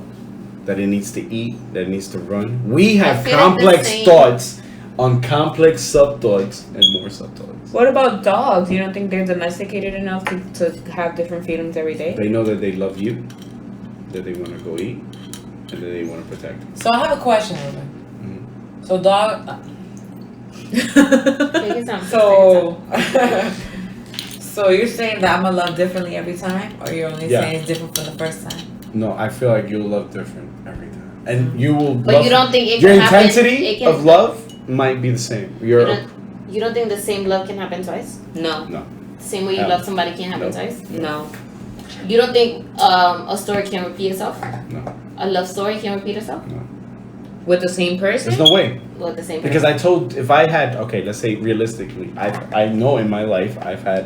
Speaker 2: that it needs to eat, that it needs to run. We have
Speaker 3: feel like the
Speaker 2: complex
Speaker 3: same-
Speaker 2: thoughts on complex sub-thoughts and more sub-thoughts.
Speaker 1: What about dogs? You don't think they're domesticated enough to have different feelings every day?
Speaker 2: They know that they love you, that they want to go eat, and that they want to protect you.
Speaker 4: So I have a question, Ruben. So
Speaker 3: Take your time.
Speaker 4: so you're saying that I'm gonna love differently every time, or you're only
Speaker 2: Yeah.
Speaker 4: saying it's different from the first time?
Speaker 2: No, I feel like you'll love different every time. And you will
Speaker 3: But
Speaker 2: love,
Speaker 3: you don't think it
Speaker 2: your
Speaker 3: can happen-
Speaker 2: intensity
Speaker 3: it can-
Speaker 2: of love might be the same.
Speaker 3: You don't think the same love can happen twice?
Speaker 1: No.
Speaker 3: The same way you
Speaker 2: No.
Speaker 3: love somebody can happen
Speaker 2: No.
Speaker 3: twice?
Speaker 1: No.
Speaker 3: You don't think a story can repeat itself?
Speaker 2: No.
Speaker 3: A love story can repeat itself?
Speaker 1: With the same person?
Speaker 2: There's no way.
Speaker 3: With the same
Speaker 2: Because
Speaker 3: person?
Speaker 2: if I had, okay, let's say realistically, I know in my life I've had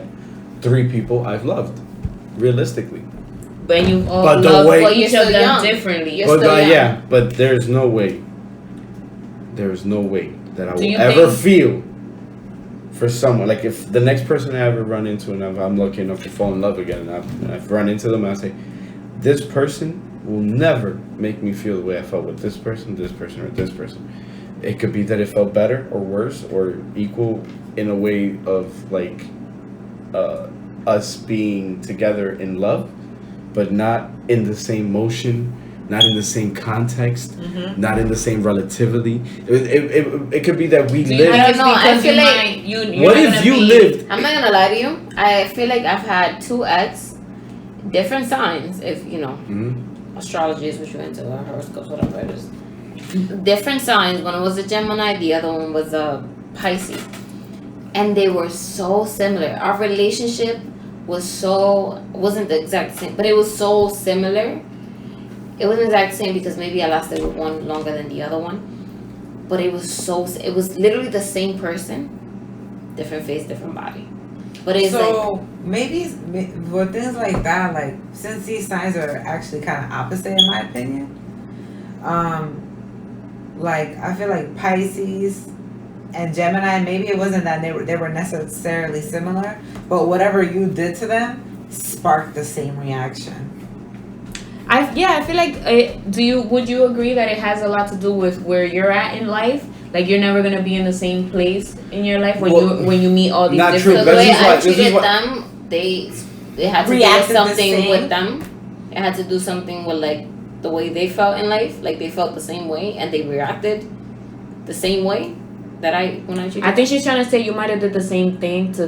Speaker 2: 3 people I've loved. Realistically.
Speaker 1: When you all
Speaker 2: But the
Speaker 1: love
Speaker 2: way-
Speaker 3: But you're
Speaker 1: each of
Speaker 3: still
Speaker 1: them
Speaker 3: young.
Speaker 1: differently.
Speaker 3: You're
Speaker 2: But
Speaker 3: still young.
Speaker 2: yeah, but there's no way that I
Speaker 1: Do
Speaker 2: will
Speaker 1: you
Speaker 2: ever
Speaker 1: think-
Speaker 2: feel for someone. Like if the next person I ever run into and if I'm lucky enough to fall in love again and I've run into them and I say, this person will never make me feel the way I felt with this person, or this person. It could be that it felt better or worse or equal in a way of like us being together in love, but not in the same motion, not in the same context, not in the same relativity. It could be that we lived.
Speaker 3: I don't know. I feel like
Speaker 2: What if you lived?
Speaker 3: I'm not gonna lie to you. I feel like I've had two ex, different signs. If you know, astrology is what you into, or horoscopes, whatever it is. Different signs. One was a Gemini, the other one was a Pisces, and they were so similar. Our relationship wasn't the exact same, but it was so similar. It wasn't the exact same because maybe I lasted with one longer than the other one, but it was literally the same person, different face, different body. But it's
Speaker 4: so maybe with things like that, like since these signs are actually kind of opposite in my opinion, like I feel like Pisces and Gemini, maybe it wasn't that they were necessarily similar, but whatever you did to them sparked the same reaction.
Speaker 1: I feel like would you agree that it has a lot to do with where you're at in life? Like you're never gonna be in the same place in your life when you meet all these
Speaker 2: not
Speaker 1: different.
Speaker 2: true.
Speaker 3: The way I treated them, they had to do something with them. It had to do something with like the way they felt in life. Like they felt the same way and they reacted the same way that when I treated.
Speaker 1: I think she's trying to say you might have did the same thing to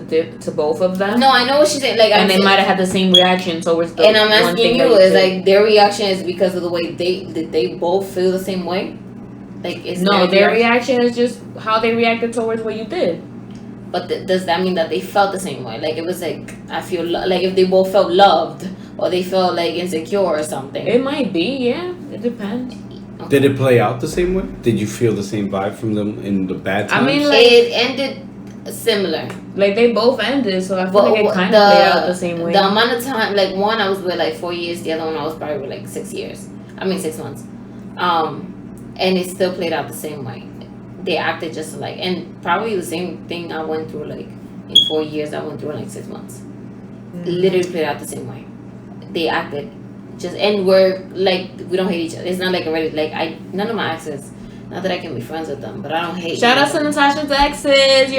Speaker 1: both of them.
Speaker 3: No, I know what she's saying. Like,
Speaker 1: and they might have had the same reaction towards the.
Speaker 3: And I'm asking you, is like their reaction is because of the way they both feel the same way? Like,
Speaker 1: their reaction is just how they reacted towards what you did.
Speaker 3: But does that mean that they felt the same way? Like it was like I feel like if they both felt loved or they felt like insecure or something.
Speaker 1: It might be, yeah. It depends.
Speaker 3: Okay.
Speaker 2: Did it play out the same way? Did you feel the same vibe from them in the bad times?
Speaker 1: I mean, like,
Speaker 3: it ended similar.
Speaker 1: Like they both ended, so I feel like it kind of played out the same way.
Speaker 3: The amount of time, like one I was with like 4 years, the other one I was probably with like 6 years. 6 months. And it still played out the same way. They acted just like, and probably the same thing I went through like in 4 years. I went through in like 6 months. Literally played out the same way. They acted just, and we're like we don't hate each other. It's not like already like none of my exes. Not that I can be friends with them, but I don't hate.
Speaker 1: Shout out to Natasha's exes.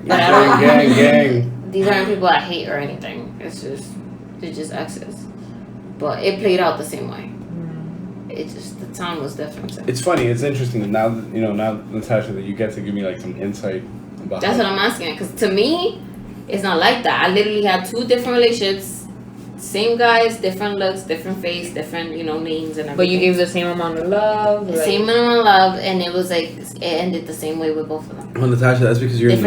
Speaker 2: Gang.
Speaker 3: These aren't people I hate or anything. They're just exes. But it played out the same way. It just the time was different. So.
Speaker 2: It's funny. It's interesting now. Now Natasha, that you get to give me like some insight about.
Speaker 3: That's what I'm asking. Because to me, it's not like that. I literally had 2 different relationships. Same guys, different looks, different face, different names and everything.
Speaker 1: But you gave the same amount of love.
Speaker 3: The same amount of love, and it was like it ended the same way with both of them.
Speaker 2: Well, Natasha, that's because you're in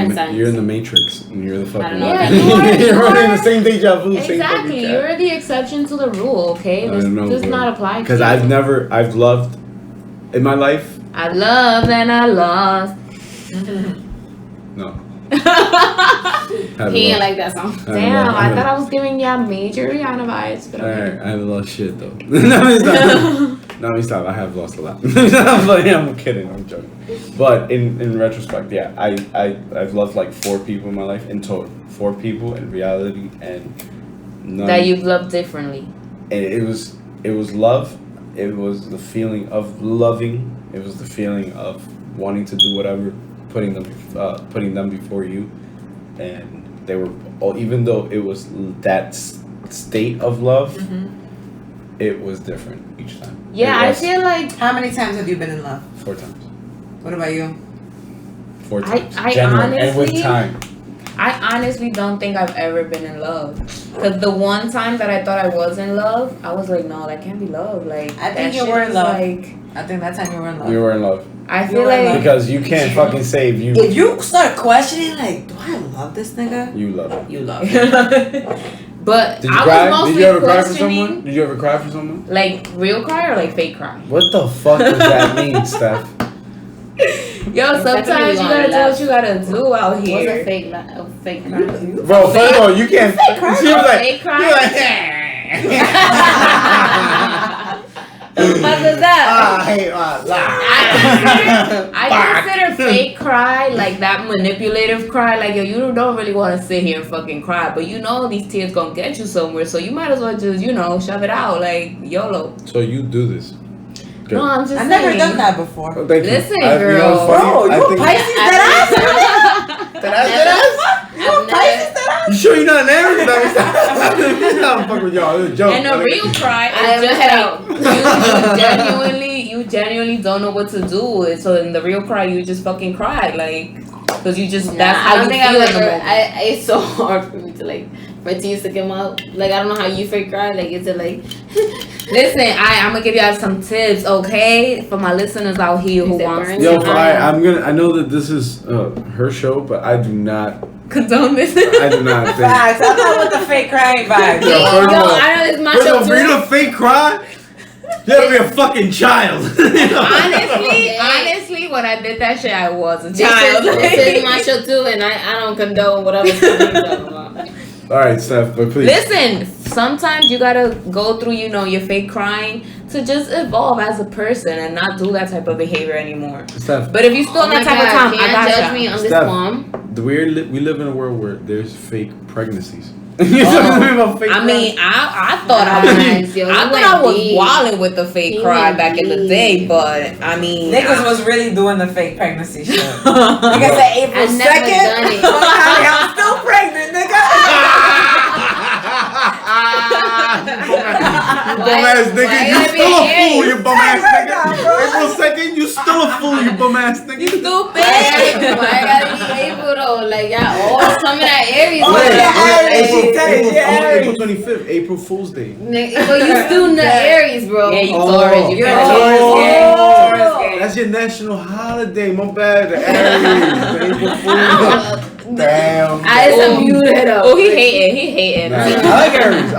Speaker 2: the Matrix and you're the fucking.
Speaker 3: Yeah,
Speaker 2: you're running the same deja vu.
Speaker 1: Exactly, you're the exception to the rule. Okay, this does not apply.
Speaker 2: Because I've loved in my life.
Speaker 1: I loved and I lost.
Speaker 2: No.
Speaker 3: He ain't like that song.
Speaker 1: Damn, I thought I was giving y'all major Rihanna vibes, but
Speaker 2: alright, I haven't lost shit though. No, stop. I have lost a lot. I'm kidding. I'm joking. But in retrospect, yeah, I've loved like 4 people in my life in total. 4 people in reality, and none
Speaker 1: that you've loved differently.
Speaker 2: And it was love. It was the feeling of loving. It was the feeling of wanting to do whatever. Putting them before you, and they were all, even though it was that state of love, it was different each time.
Speaker 1: Yeah, I feel like.
Speaker 4: How many times have you been in love?
Speaker 2: 4 times.
Speaker 4: What about you?
Speaker 2: 4 times.
Speaker 1: I
Speaker 2: General,
Speaker 1: honestly,
Speaker 2: and with time.
Speaker 1: I honestly don't think I've ever been in love. Because the one time that I thought I was in love, I was like, no, that can't be love. Like,
Speaker 4: I think you were in love.
Speaker 1: Like,
Speaker 4: I think that time you were in love.
Speaker 2: You were in love.
Speaker 1: I feel like
Speaker 2: because you can't fucking save you.
Speaker 4: If you start questioning, like, do I love this nigga?
Speaker 2: You love it.
Speaker 4: You love it.
Speaker 1: But
Speaker 2: Did you
Speaker 1: I
Speaker 2: cry?
Speaker 1: was mostly
Speaker 2: Did you ever cry for
Speaker 1: questioning,
Speaker 2: someone? Did you ever cry for someone?
Speaker 1: Like real cry or like fake cry?
Speaker 2: What the fuck does that mean, Steph?
Speaker 1: Yo, sometimes you gotta do what you gotta do out here.
Speaker 3: What's a fake cry?
Speaker 2: Bro, first of all, you can't. She was like,
Speaker 1: fake cry.
Speaker 2: You're like,
Speaker 3: fuck is that?
Speaker 2: I hate
Speaker 1: I consider fake cry like that manipulative cry. Like, yo, you don't really want to sit here and fucking cry, but you know these tears gonna get you somewhere, so you might as well just, shove it out, like YOLO.
Speaker 2: So you do this. Good.
Speaker 1: No, I'm just
Speaker 4: I've
Speaker 1: saying.
Speaker 4: never done that before.
Speaker 2: Oh, thank you.
Speaker 1: Listen,
Speaker 2: You know
Speaker 1: girl.
Speaker 2: what's funny?
Speaker 4: Bro, you Pisces that ass?
Speaker 2: You sure you're not an Aries? I'm fucking with y'all. It's a joke.
Speaker 1: And a real cry
Speaker 3: I
Speaker 1: is just
Speaker 3: head
Speaker 1: like you genuinely don't know what to do with it. So in the real cry, you just fucking cry, like, because you just that's how you feel in the moment.
Speaker 3: It's so hard for me to like for tears to come out. Like I don't know how you fake cry. Like is it like?
Speaker 1: Listen, I'm gonna give y'all some tips, okay, for my listeners out here who wants to.
Speaker 2: Yo, I know that this is her show, but I do not
Speaker 1: condone this.
Speaker 2: I do not think.
Speaker 4: Facts. I'm not with the fake crying vibe.
Speaker 2: Yo,
Speaker 3: I know it's my show
Speaker 2: for you to fake cry, you gotta be a fucking child.
Speaker 1: Honestly, when I did that shit, I was a child.
Speaker 3: This is my show too, and I don't condone whatever you're talking about.
Speaker 2: All right, Steph, but please.
Speaker 1: Listen, sometimes you gotta go through, your fake crying to just evolve as a person and not do that type of behavior anymore.
Speaker 2: Steph,
Speaker 1: But if you still on that type of time, I
Speaker 3: can't
Speaker 1: got
Speaker 3: judge me on this
Speaker 2: Steph,
Speaker 3: poem.
Speaker 2: we live in a world where there's fake pregnancies.
Speaker 1: I thought I was wilding with the fake cry back in the day, but I mean,
Speaker 4: niggas was really doing the fake pregnancy shit. Niggas said April 2nd. I'm still pregnant, nigga.
Speaker 2: Bum ass nigga, you still a fool, you bum ass nigga. April 2nd, you still a fool, you bum ass nigga.
Speaker 1: You stupid.
Speaker 3: Why I gotta be April though? Like y'all all coming at Aries.
Speaker 2: April 25th, April Fool's Day.
Speaker 3: But you still not Aries, bro.
Speaker 1: Yeah, you Taurus.
Speaker 4: You're a Taurus gang.
Speaker 2: That's your national holiday. My bad. The Aries. The April Fool's. Damn.
Speaker 3: I just muted up.
Speaker 1: Oh, he hating.
Speaker 2: Nah, I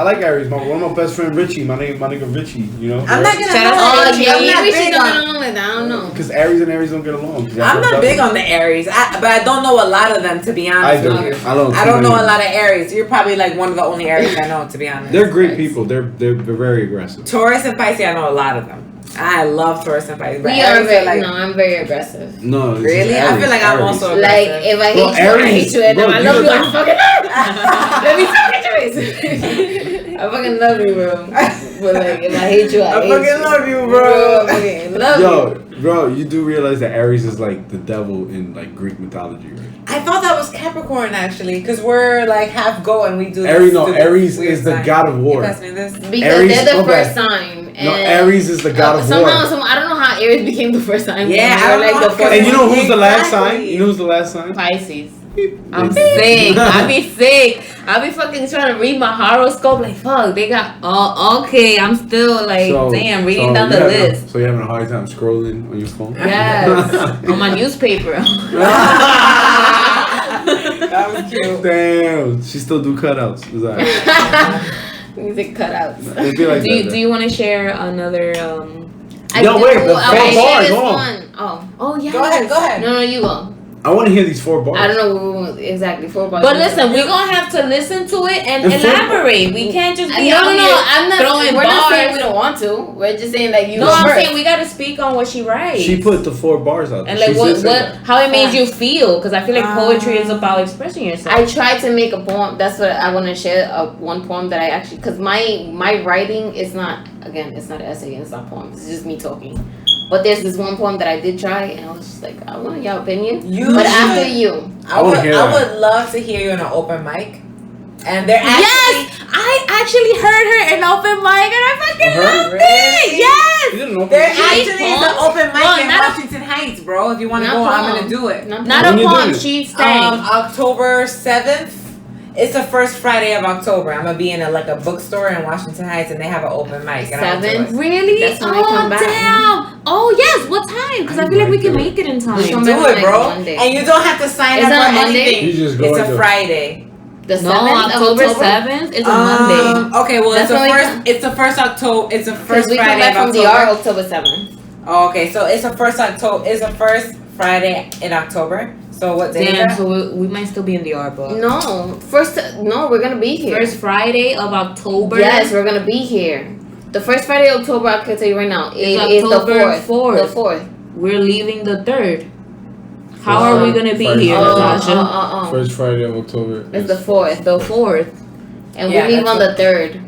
Speaker 2: like Aries. One of my best friend Richie. My nigga Richie. You know.
Speaker 4: I'm not gonna.
Speaker 1: Shout out to
Speaker 3: Oh
Speaker 1: Richie.
Speaker 3: yeah,
Speaker 4: I'm not
Speaker 3: we should
Speaker 4: big
Speaker 3: get
Speaker 4: on.
Speaker 3: on with that. I don't know.
Speaker 2: Because Aries and Aries don't get along.
Speaker 4: I'm not big on the Aries, but I don't know a lot of them, to be honest with you.
Speaker 2: I
Speaker 4: don't know a lot of Aries. You're probably like one of the only Aries I know, to be honest.
Speaker 2: They're great people. They're very aggressive.
Speaker 4: Taurus and Pisces, I know a lot of them. I love Taurus and Pisces. But
Speaker 3: We are
Speaker 4: Aries
Speaker 3: very,
Speaker 4: like,
Speaker 3: no, I'm very aggressive.
Speaker 2: No, it's
Speaker 4: really?
Speaker 2: just
Speaker 4: I feel like I'm
Speaker 2: Aries.
Speaker 4: also
Speaker 3: Like
Speaker 4: aggressive.
Speaker 3: if I hate
Speaker 2: Bro,
Speaker 3: you, I
Speaker 2: Aries,
Speaker 3: hate you, and if
Speaker 2: bro,
Speaker 3: I love
Speaker 2: you
Speaker 3: you, I fucking love you. Let me talk to you. I fucking love you, bro. But like if I hate you, I hate you.
Speaker 4: fucking love you, bro.
Speaker 3: I fucking love you.
Speaker 2: Bro, you do realize that Aries is like the devil in like Greek mythology, right?
Speaker 4: I thought that was Capricorn actually, because we're like half go and we do.
Speaker 2: Aries is the god of war.
Speaker 4: You pass me this?
Speaker 3: Because
Speaker 2: Aries-
Speaker 3: they're the
Speaker 2: okay.
Speaker 3: first sign.
Speaker 2: No, Aries is the god of war.
Speaker 3: Somehow, I don't know how Aries became the first sign.
Speaker 4: Yeah,
Speaker 3: We're
Speaker 4: I don't
Speaker 3: like
Speaker 4: know
Speaker 3: the
Speaker 4: how-
Speaker 3: first.
Speaker 2: And you know who's the last
Speaker 4: Exactly.
Speaker 2: sign? You know who's the last sign?
Speaker 1: Pisces. I'm sick. I be sick. I be fucking trying to read my horoscope. Like, fuck, they got. Oh, okay. I'm still like, damn, reading down the list.
Speaker 2: So you're having a hard time scrolling on your phone?
Speaker 1: Yes, on my newspaper.
Speaker 4: That was cute.
Speaker 2: Damn, she still do cutouts. Is that?
Speaker 3: Music cutouts.
Speaker 2: It'd be like
Speaker 1: Do you want to share another?
Speaker 2: No, wait, the
Speaker 3: I
Speaker 2: four
Speaker 3: wanna share
Speaker 2: bars,
Speaker 3: this
Speaker 2: go on.
Speaker 3: one.
Speaker 1: Oh yeah.
Speaker 4: Go ahead.
Speaker 3: No, you go.
Speaker 2: I want to hear these 4 bars.
Speaker 3: I don't know exactly 4 bars.
Speaker 1: But listen, we're gonna have to listen to it and
Speaker 2: And four-
Speaker 1: elaborate. We can't just be
Speaker 3: No,
Speaker 1: out here
Speaker 3: I'm not.
Speaker 1: throwing
Speaker 3: We're not saying we
Speaker 1: bars.
Speaker 3: don't want to. We're just saying like you.
Speaker 1: No,
Speaker 3: go
Speaker 1: I'm
Speaker 3: first.
Speaker 1: saying we gotta speak on what she writes.
Speaker 2: She put the 4 bars out.
Speaker 1: and
Speaker 2: She
Speaker 1: like
Speaker 2: did say
Speaker 1: what
Speaker 2: that.
Speaker 1: how it made you feel, because I feel like poetry is about expressing yourself.
Speaker 3: I tried to make a poem. That's what I want to share. One poem that I actually, because my writing is not, again, it's not an essay. It's not a poem. It's just me talking. But there's this one poem that I did try, and I was just like, I want your opinion. But after you,
Speaker 4: I would love to hear you in an open mic. And they're actually,
Speaker 1: yes, I actually heard her in open mic, and I fucking loved
Speaker 4: Really?
Speaker 1: it. Yes.
Speaker 2: You didn't know.
Speaker 4: there
Speaker 1: She
Speaker 4: actually is an
Speaker 1: poems?
Speaker 4: open mic
Speaker 1: No,
Speaker 4: in
Speaker 1: not a-
Speaker 4: Washington Heights, bro. If you want to
Speaker 3: Not
Speaker 4: go, I'm
Speaker 3: poem.
Speaker 4: gonna do it.
Speaker 1: Not
Speaker 2: When
Speaker 1: a
Speaker 2: you
Speaker 1: poem.
Speaker 2: doing it?
Speaker 1: She sang.
Speaker 4: October 7th. It's the first Friday of October. I'm gonna be in a bookstore in Washington Heights, and they have an open mic. And I'll do
Speaker 3: 7th?
Speaker 4: it.
Speaker 1: Really?
Speaker 3: That's when I come back,
Speaker 1: damn. Oh yes. What time? Because I feel like we can make it in time.
Speaker 3: We come
Speaker 4: Do
Speaker 3: back
Speaker 4: it, bro.
Speaker 3: Monday.
Speaker 4: And you don't have to sign
Speaker 3: Is
Speaker 4: up
Speaker 3: it
Speaker 4: for
Speaker 3: on Monday?
Speaker 4: anything.
Speaker 2: You just go
Speaker 4: It's
Speaker 2: and do
Speaker 4: a
Speaker 2: it.
Speaker 4: Friday.
Speaker 3: the
Speaker 1: No,
Speaker 3: 7th of
Speaker 1: October 7th is a Monday.
Speaker 4: Okay, well
Speaker 3: That's
Speaker 4: it's
Speaker 3: when we
Speaker 4: the first. It's the first October. It's the
Speaker 3: Because
Speaker 4: first
Speaker 3: we come
Speaker 4: Friday
Speaker 3: back
Speaker 4: of
Speaker 3: from
Speaker 4: October.
Speaker 3: DR October 7th.
Speaker 4: Oh, okay, so it's the first October. It's the first Friday in October. So what day is
Speaker 1: Damn.
Speaker 4: that?
Speaker 1: So we might still be in the art book.
Speaker 3: No, we're gonna be here.
Speaker 1: First Friday of October.
Speaker 3: Yes, we're gonna be here. The first Friday of October, I can tell you right now, it
Speaker 1: It's
Speaker 3: is the
Speaker 1: October
Speaker 3: 4th.
Speaker 1: 4th.
Speaker 3: The 4th.
Speaker 1: We're leaving the 3rd. How are we gonna be here, Natasha?
Speaker 2: First Friday of October.
Speaker 3: It's the 4th.
Speaker 1: The 4th.
Speaker 3: And
Speaker 4: Yeah,
Speaker 3: we leave
Speaker 4: that's
Speaker 3: on the 3rd.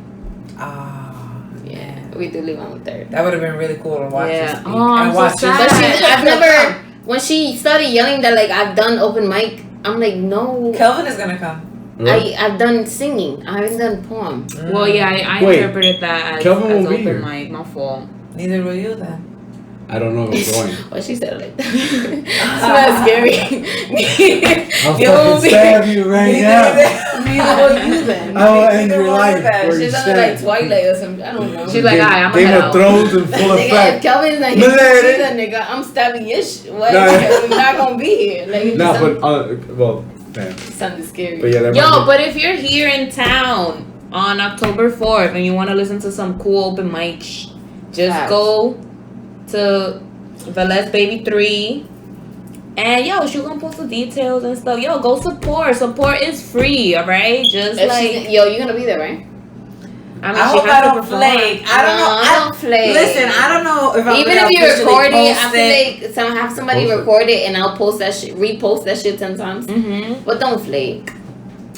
Speaker 4: Yeah.
Speaker 3: We do leave on the 3rd.
Speaker 4: That would have been really cool to watch.
Speaker 1: Yeah.
Speaker 4: This speak.
Speaker 1: Oh, I'm
Speaker 4: and
Speaker 1: so
Speaker 4: watch
Speaker 1: sad.
Speaker 3: But
Speaker 4: this.
Speaker 3: I've never, when she started yelling that, like, I've done open mic, I'm like, no.
Speaker 4: Kelvin is gonna come.
Speaker 3: I've done singing. I haven't done poem.
Speaker 1: Well, yeah, I
Speaker 2: Wait,
Speaker 1: interpreted that as
Speaker 2: Kelvin won't be
Speaker 1: open
Speaker 2: here.
Speaker 1: mic. My fault.
Speaker 4: Neither will you then.
Speaker 2: I don't know if I'm going.
Speaker 3: Well, she said it like that. It's not scary.
Speaker 2: I'll
Speaker 3: You won't
Speaker 2: fucking
Speaker 3: be-
Speaker 2: stab you right now.
Speaker 3: Neither will you then.
Speaker 2: I will end
Speaker 4: Neither
Speaker 2: your
Speaker 4: will
Speaker 2: life.
Speaker 4: that.
Speaker 2: where
Speaker 3: She
Speaker 2: you
Speaker 3: sounded like
Speaker 2: stand.
Speaker 3: Twilight or something. I don't know.
Speaker 1: She's like, alright, I'm
Speaker 2: Game
Speaker 1: head
Speaker 2: of
Speaker 1: out.
Speaker 2: Thrones in full
Speaker 3: Nigga, if
Speaker 2: effect.
Speaker 3: Kelvin's like,
Speaker 2: Milady.
Speaker 3: he's a nigga, I'm stabbing your shit. What?
Speaker 2: No.
Speaker 3: We're not gonna be here. Like, it
Speaker 2: No,
Speaker 3: just
Speaker 2: but well, damn.
Speaker 3: sounded scary.
Speaker 2: But yeah, that
Speaker 1: Yo,
Speaker 2: might
Speaker 1: but if you're here in town on October 4th and you want to listen to some cool open mic, just
Speaker 3: Facts.
Speaker 1: go to the Let's Baby 3. And yo, she gonna post the details and stuff. Yo, go support. Support is free, alright? Just
Speaker 3: If
Speaker 1: like,
Speaker 3: she's- yo, you're gonna be there, right?
Speaker 1: I mean,
Speaker 4: I
Speaker 1: she
Speaker 4: hope
Speaker 1: has
Speaker 4: I
Speaker 1: to
Speaker 4: don't
Speaker 1: perform.
Speaker 4: flake. I don't know.
Speaker 3: I don't flake.
Speaker 4: Listen, I don't know if I'm
Speaker 3: Even
Speaker 4: gonna
Speaker 3: if you
Speaker 4: officially
Speaker 3: record it,
Speaker 4: post
Speaker 3: I feel like have somebody
Speaker 2: Post it.
Speaker 3: record it and I'll post that shit, repost that shit 10 times.
Speaker 1: Mm-hmm.
Speaker 3: But don't flake.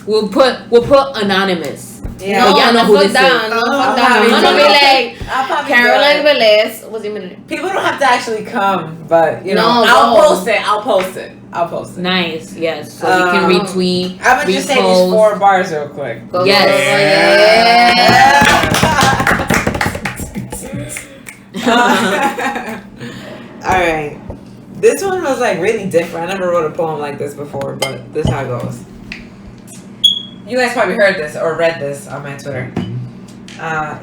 Speaker 1: We'll put anonymous.
Speaker 4: Yeah.
Speaker 3: No,
Speaker 1: y'all know
Speaker 3: no,
Speaker 1: who
Speaker 3: fuck
Speaker 1: this
Speaker 3: that.
Speaker 1: is.
Speaker 3: No,
Speaker 4: Oh,
Speaker 3: fuck that.
Speaker 4: okay.
Speaker 3: I'm gonna be like
Speaker 4: I'll probably
Speaker 3: Caroline
Speaker 4: do it.
Speaker 3: Velez. What's your minute?
Speaker 4: People don't have to actually come, but you know,
Speaker 3: No,
Speaker 4: I'll
Speaker 3: no.
Speaker 4: post it. I'll post it. I'll post it.
Speaker 1: Nice, yes. So we can retweet.
Speaker 4: I'm gonna just say these
Speaker 1: repost.
Speaker 4: 4 bars real quick.
Speaker 3: Go,
Speaker 1: Yes.
Speaker 3: yeah.
Speaker 4: All right. This one was like really different. I never wrote a poem like this before, but this is how it goes. You guys probably heard this or read this on my Twitter.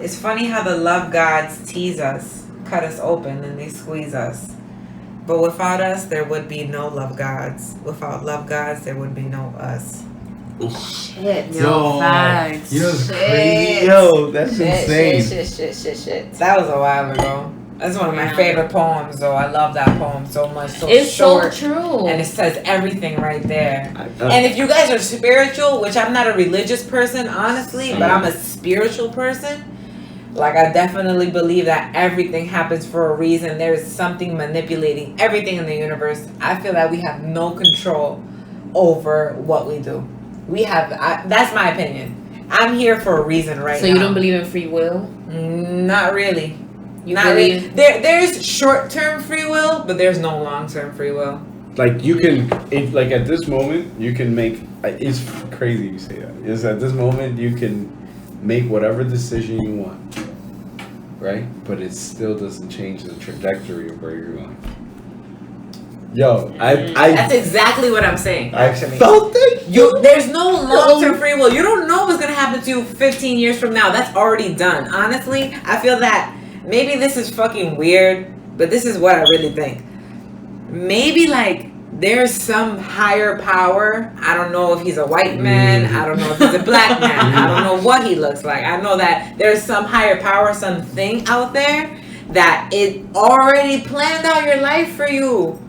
Speaker 4: It's funny how the love gods tease us, cut us open, and they squeeze us. But without us, there would be no love gods. Without love gods, there would be no us.
Speaker 3: Shit.
Speaker 1: Yo, facts.
Speaker 2: You're
Speaker 3: Shit.
Speaker 2: crazy. Yo, that's insane.
Speaker 3: Shit.
Speaker 4: That was a while ago. That's one of my
Speaker 1: Yeah.
Speaker 4: favorite poems, though. I love that poem so much. So
Speaker 1: It's
Speaker 4: short,
Speaker 1: so true.
Speaker 4: and it says everything right there.
Speaker 2: I-
Speaker 4: And if you guys are spiritual, which I'm not a religious person, honestly, but I'm a spiritual person, like I definitely believe that everything happens for a reason. There is something manipulating everything in the universe. I feel that we have no control over what we do. That's my opinion. I'm here for a reason right
Speaker 1: So
Speaker 4: now.
Speaker 1: you don't believe in free will?
Speaker 4: Not really.
Speaker 1: You
Speaker 4: Not really.
Speaker 1: believe?
Speaker 4: There's short-term free will, but there's no long-term free will.
Speaker 2: Like you can, like at this moment, you can make. It's crazy you say that. Is at this moment you can make whatever decision you want, right? But it still doesn't change the trajectory of where you're going. Yo,
Speaker 4: That's exactly what I'm saying.
Speaker 2: I
Speaker 4: Actually,
Speaker 2: felt it.
Speaker 4: there's no long-term free will. You don't know what's gonna happen to you 15 years from now. That's already done. Honestly, I feel that maybe this is fucking weird, but this is what I really think. Maybe like there's some higher power. I don't know if he's a white man. I don't know if he's a black man. I don't know what he looks like. I know that there's some higher power, something out there that it already planned out your life for you.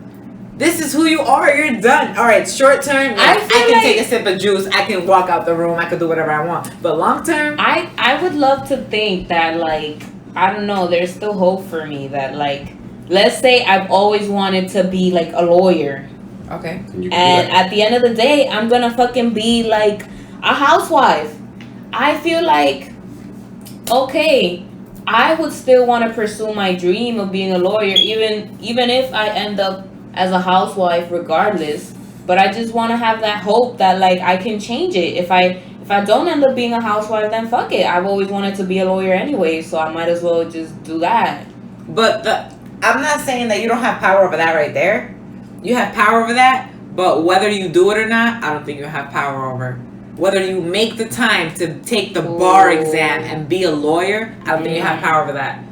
Speaker 4: This is who you are. You're done. All right, short term,
Speaker 1: I
Speaker 4: I
Speaker 1: feel
Speaker 4: can
Speaker 1: like-
Speaker 4: take a sip of juice. I can walk out the room. I can do whatever I want. But long term,
Speaker 1: I would love to think that, like, I don't know, there's still hope for me that, like, let's say I've always wanted to be like a lawyer,
Speaker 4: okay.
Speaker 2: You can do
Speaker 1: and
Speaker 2: that.
Speaker 1: at the end of the day I'm gonna fucking be like a housewife. I feel like, okay, I would still want to pursue my dream of being a lawyer, even if I end up as a housewife regardless. But I just want to have that hope that, like, I can change it. If I don't end up being a housewife, then fuck it. I've always wanted to be a lawyer anyway, so I might as well just do that.
Speaker 4: But I'm not saying that you don't have power over that right there. You have power over that, but whether you do it or not, I don't think you have power over. Whether you make the time to take the bar
Speaker 1: Ooh.
Speaker 4: exam and be a lawyer, I don't think you have power over that.